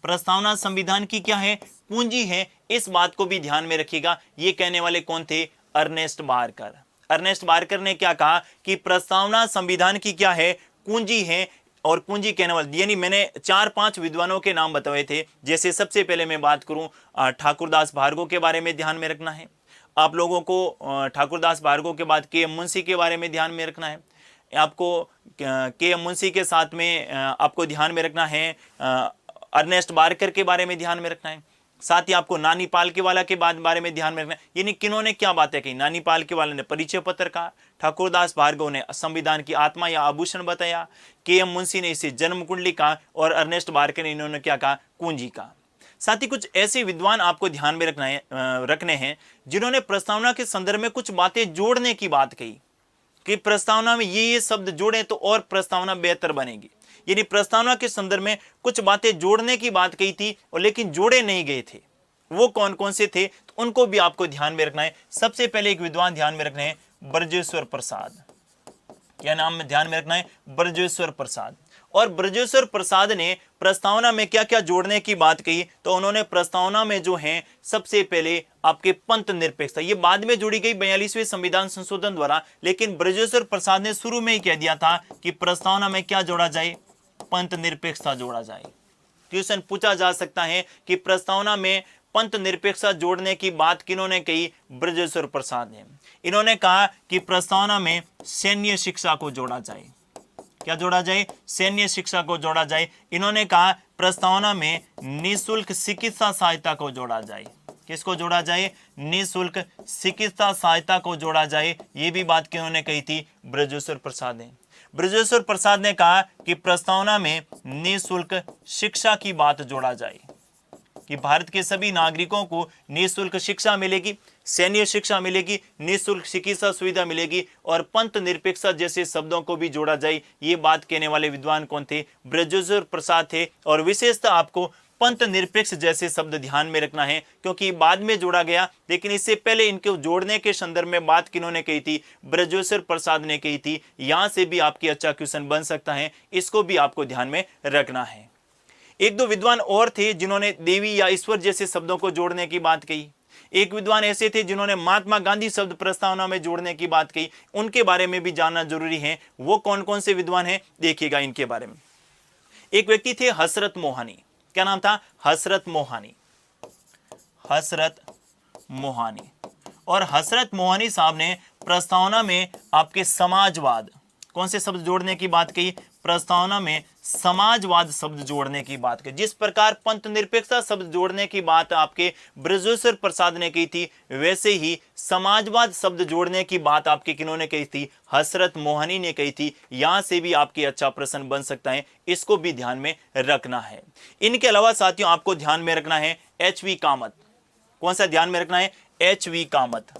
प्रस्तावना संविधान की क्या है? कुंजी है। इस बात को भी ध्यान में रखिएगा। ये कहने वाले कौन थे? Ernest Barker. अर्नेस्ट बारकर ने क्या कहा कि प्रस्तावना संविधान की क्या है? कुंजी है। और कुंजी कहने वाले, यानी मैंने 4-5 विद्वानों के नाम बताए थे। जैसे सबसे पहले मैं बात करूं ठाकुरदास भार्गव के बारे में ध्यान में रखना है आप लोगों को। ठाकुरदास भार्गव के बाद के.एम. मुंशी के बारे में ध्यान में रखना है आपको। के.एम. मुंशी के साथ में आपको ध्यान में रखना है अर्नेस्ट बारकर के बारे में ध्यान में रखना है। साथ ही आपको नानी पालकीवाला के बारे में ध्यान में रखना है। यानी किन्होंने क्या बातें कही? नानी पालकीवाला ने परिचय पत्र कहा, ठाकुरदास भार्गव ने संविधान की आत्मा या आभूषण बताया, के.एम. मुंशी ने इसे जन्म कुंडली कहा और अर्नेस्ट बारकर ने इन्होंने क्या कहा? कुंजी कहा। साथ ही कुछ ऐसे विद्वान आपको ध्यान में रखने हैं जिन्होंने प्रस्तावना के संदर्भ में कुछ बातें जोड़ने की बात कही कि प्रस्तावना में ये शब्द जोड़े तो और प्रस्तावना बेहतर बनेगी। यानी प्रस्तावना के संदर्भ में कुछ बातें जोड़ने की बात कही थी और लेकिन जोड़े नहीं गए थे। वो कौन कौन से थे तो उनको भी आपको ध्यान में रखना है। सबसे पहले एक विद्वान ध्यान में रखना है, ब्रजेश्वर प्रसाद। क्या नाम में ध्यान में रखना है? ब्रजेश्वर प्रसाद। और ब्रजेश्वर प्रसाद ने प्रस्तावना में क्या क्या जोड़ने की बात कही तो उन्होंने प्रस्तावना में जो है सबसे पहले आपके पंथ निरपेक्षता, ये बाद में जोड़ी गई 42वें संविधान संशोधन द्वारा, लेकिन ब्रजेश्वर प्रसाद ने शुरू में ही कह दिया था कि प्रस्तावना में क्या जोड़ा जाए? पंथ निरपेक्षता जोड़ा जाए। क्वेश्चन पूछा जा सकता है कि प्रस्तावना में पंथ निरपेक्षता जोड़ने की बात किन्होंने कही? ब्रजेश्वर प्रसाद ने। इन्होंने कहा कि प्रस्तावना में सैन्य शिक्षा को जोड़ा जाए। क्या जोड़ा जाए? सैन्य शिक्षा को जोड़ा जाए। इन्होंने कहा प्रस्तावना में निःशुल्क चिकित्सा सहायता को जोड़ा जाए। किसको जोड़ा जाए? निःशुल्क चिकित्सा सहायता को जोड़ा जाए। ये भी बात किन्होंने कही थी? ब्रजेश्वर प्रसाद ने। ब्रजेश्वर प्रसाद ने कहा कि प्रस्तावना में निःशुल्क शिक्षा की बात जोड़ा जाए, कि भारत के सभी नागरिकों को निःशुल्क शिक्षा मिलेगी, सैन्य शिक्षा मिलेगी, निःशुल्क चिकित्सा सुविधा मिलेगी और पंथ निरपेक्षता जैसे शब्दों को भी जोड़ा जाए। ये बात कहने वाले विद्वान कौन थे? ब्रजेश्वर प्रसाद थे। और विशेषतः आपको पंथ निरपेक्ष जैसे शब्द ध्यान में रखना है, क्योंकि बाद में जोड़ा गया, लेकिन इससे पहले इनको जोड़ने के संदर्भ में बात किन्होंने कही थी? ब्रजेश्वर प्रसाद ने कही थी। यहां से भी आपकी अच्छा क्वेश्चन बन सकता है, इसको भी आपको ध्यान में रखना है। एक दो विद्वान और थे जिन्होंने देवी या ईश्वर जैसे शब्दों को जोड़ने की बात कही। एक विद्वान ऐसे थे जिन्होंने महात्मा गांधी शब्द प्रस्तावना में जोड़ने की बात कही। उनके बारे में भी जानना जरूरी है। वो कौन कौन से विद्वान हैं, देखिएगा इनके बारे में। एक व्यक्ति थे हसरत मोहानी। क्या नाम था? हसरत मोहानी। हसरत मोहानी। और हसरत मोहानी साहब ने प्रस्तावना में आपके समाजवाद, कौन से शब्द जोड़ने की बात कही? प्रस्तावना में समाजवाद शब्द जोड़ने की बात कही। जिस प्रकार पंथ निरपेक्षता शब्द जोड़ने की बात आपके ब्रजेश्वर प्रसाद ने कही थी, वैसे ही समाजवाद शब्द जोड़ने की बात आपके किन्होंने कही थी? हसरत मोहानी ने कही थी। यहां से भी आपकी अच्छा प्रश्न बन सकता है, इसको भी ध्यान में रखना है। इनके अलावा साथियों आपको ध्यान में रखना है एच.वी. कामत। कौन सा ध्यान में रखना है? एच.वी. कामत।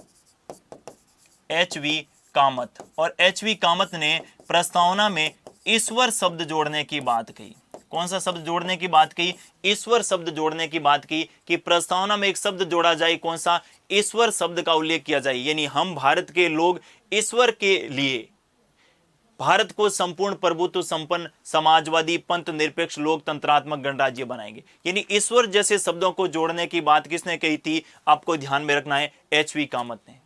एच.वी. कामत। और एच.वी. कामत ने प्रस्तावना में ईश्वर शब्द जोड़ने की बात कही। कौन सा शब्द जोड़ने की बात कही? ईश्वर शब्द जोड़ने की बात की, कि प्रस्तावना में एक शब्द जोड़ा जाए। कौन सा? ईश्वर शब्द का उल्लेख किया जाए। यानी हम भारत के लोग ईश्वर के लिए भारत को संपूर्ण प्रभुत्व संपन्न समाजवादी पंथ निरपेक्ष लोकतंत्रात्मक गणराज्य बनाएंगे। यानी ईश्वर जैसे शब्दों को जोड़ने की बात किसने कही थी? आपको ध्यान में रखना है, एच.वी. कामत ने।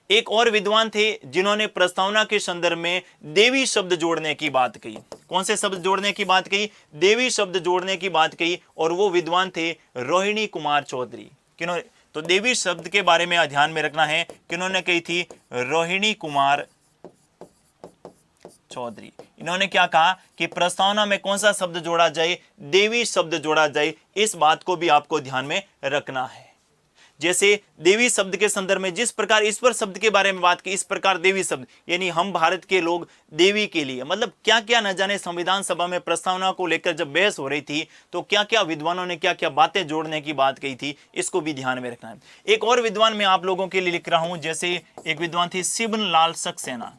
एक और विद्वान थे जिन्होंने प्रस्तावना के संदर्भ में देवी शब्द जोड़ने की बात कही। कौन से शब्द जोड़ने की बात कही? देवी शब्द जोड़ने की बात कही। और वो विद्वान थे रोहिणी कुमार चौधरी। किन्होंने? तो देवी शब्द के बारे में ध्यान में रखना है, किन्होंने कही थी? रोहिणी कुमार चौधरी। इन्होंने क्या कहा कि प्रस्तावना में कौन सा शब्द जोड़ा जाए? देवी शब्द जोड़ा जाए। इस बात को भी आपको ध्यान में रखना है। जैसे देवी शब्द के संदर्भ में जिस प्रकार ईश्वर शब्द के बारे में बात की, इस प्रकार देवी शब्द, यानी हम भारत के लोग देवी के लिए, मतलब क्या क्या न जाने संविधान सभा में प्रस्तावना को लेकर जब बहस हो रही थी तो क्या क्या विद्वानों ने क्या क्या बातें जोड़ने की बात कही थी, इसको भी ध्यान में रखना है। एक और विद्वान मैं आप लोगों के लिए लिख रहा हूं, जैसे एक विद्वान थी शिवनलाल सक्सेना।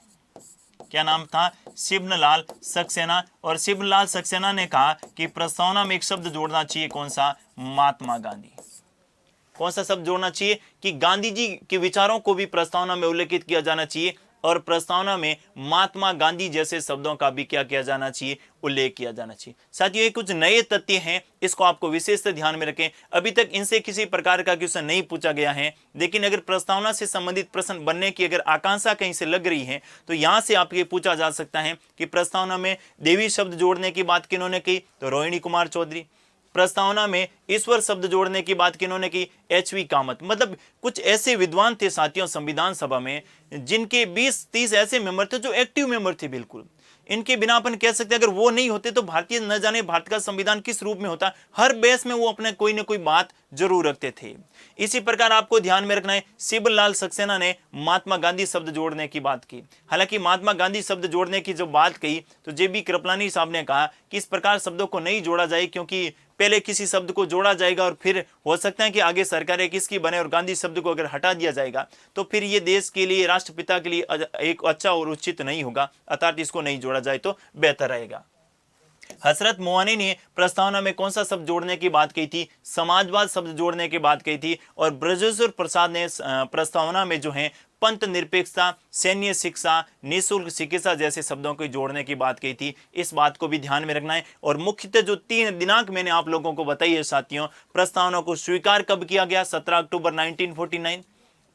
क्या नाम था? शिवनलाल सक्सेना। और शिवनलाल सक्सेना ने कहा कि प्रस्तावना में एक शब्द जोड़ना चाहिए। कौन सा? महात्मा गांधी। कौन सा शब्द जोड़ना चाहिए? कि गांधी जी के विचारों को भी प्रस्तावना में उल्लेखित किया जाना चाहिए और प्रस्तावना में महात्मा गांधी जैसे शब्दों का भी क्या किया जाना चाहिए? उल्लेख किया जाना चाहिए। साथियों ये कुछ नए तथ्य हैं, इसको आपको विशेष ध्यान में रखें। अभी तक इनसे किसी प्रकार का क्वेश्चन नहीं पूछा गया है, लेकिन अगर प्रस्तावना से संबंधित प्रश्न बनने की अगर आकांक्षा कहीं से लग रही है तो यहां से आपके पूछा जा सकता है कि प्रस्तावना में देवी शब्द जोड़ने की बात किन्होंने की? तो रोहिणी कुमार चौधरी। प्रस्तावना में ईश्वर शब्द जोड़ने की बात किन्होंने की? एच.वी. कामत। मतलब कुछ ऐसे विद्वान थे साथियों संविधान सभा में जिनके 20-30 ऐसे मेंबर थे जो एक्टिव मेंबर थे बिल्कुल। इनके बिना अपन कह सकते हैं अगर वो नहीं होते तो भारतीय न जाने भारत का संविधान किस रूप में होता। हर बेस में वो अपने कोई ना कोई बात जरूर रखते थे। इसी प्रकार आपको ध्यान में रखना है, शिवनलाल सक्सेना ने महात्मा गांधी शब्द जोड़ने की बात की। हालांकि महात्मा गांधी शब्द जोड़ने की जब बात कही तो जे.बी. कृपलानी साहब ने कहा कि इस प्रकार शब्दों को नहीं जोड़ा जाए, क्योंकि पहले किसी शब्द को जोड़ा जाएगा और फिर हो सकता है कि आगे सरकार एक इसकी बने और गांधी शब्द को अगर हटा दिया जाएगा तो फिर ये देश के लिए, राष्ट्रपिता के लिए एक अच्छा और उचित नहीं होगा। अर्थात इसको नहीं जोड़ा जाए तो बेहतर रहेगा। हसरत मोहानी ने प्रस्तावना में कौन सा शब्द जोड़ने की बात कही थी? समाजवाद शब्द जोड़ने की बात कही थी। और ब्रजेश्वर प्रसाद ने प्रस्तावना में जो है पंथ निरपेक्षता, सैन्य शिक्षा, निःशुल्क चिकित्सा जैसे शब्दों को जोड़ने की बात कही थी। इस बात को भी ध्यान में रखना है। और मुख्यतः जो 3 दिनांक मैंने आप लोगों को बताई है साथियों, प्रस्तावना को स्वीकार कब किया गया? 17 अक्टूबर 1949।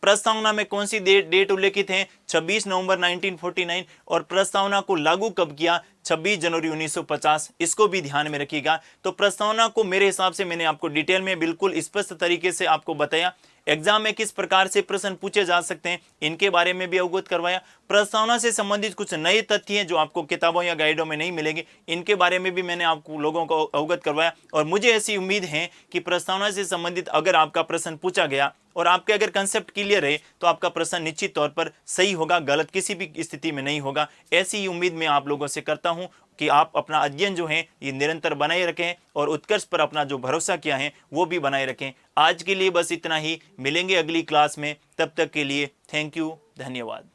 प्रस्तावना में कौन सी डेट उल्लेखित है? 26 नवंबर 1949। और प्रस्तावना को लागू कब किया? 26 जनवरी 1950। इसको भी ध्यान में रखिएगा। तो प्रस्तावना को मेरे हिसाब से मैंने आपको डिटेल में बिल्कुल स्पष्ट तरीके से आपको बताया। एग्जाम में किस प्रकार से प्रश्न पूछे जा सकते हैं इनके बारे में भी अवगत करवाया। प्रस्तावना से संबंधित कुछ नए तथ्य हैं जो आपको किताबों या गाइडों में नहीं मिलेंगे, इनके बारे में भी मैंने आपको लोगों को अवगत करवाया। और मुझे ऐसी उम्मीद है कि प्रस्तावना से संबंधित अगर आपका प्रश्न पूछा गया और आपके अगर कंसेप्ट क्लियर है तो आपका प्रश्न निश्चित तौर पर सही होगा, गलत किसी भी स्थिति में नहीं होगा। ऐसी ही उम्मीद मैं आप लोगों से करता हूं कि आप अपना अध्ययन जो है ये निरंतर बनाए रखें और उत्कर्ष पर अपना जो भरोसा किया है वो भी बनाए रखें। आज के लिए बस इतना ही, मिलेंगे अगली क्लास में, तब तक के लिए थैंक यू, धन्यवाद।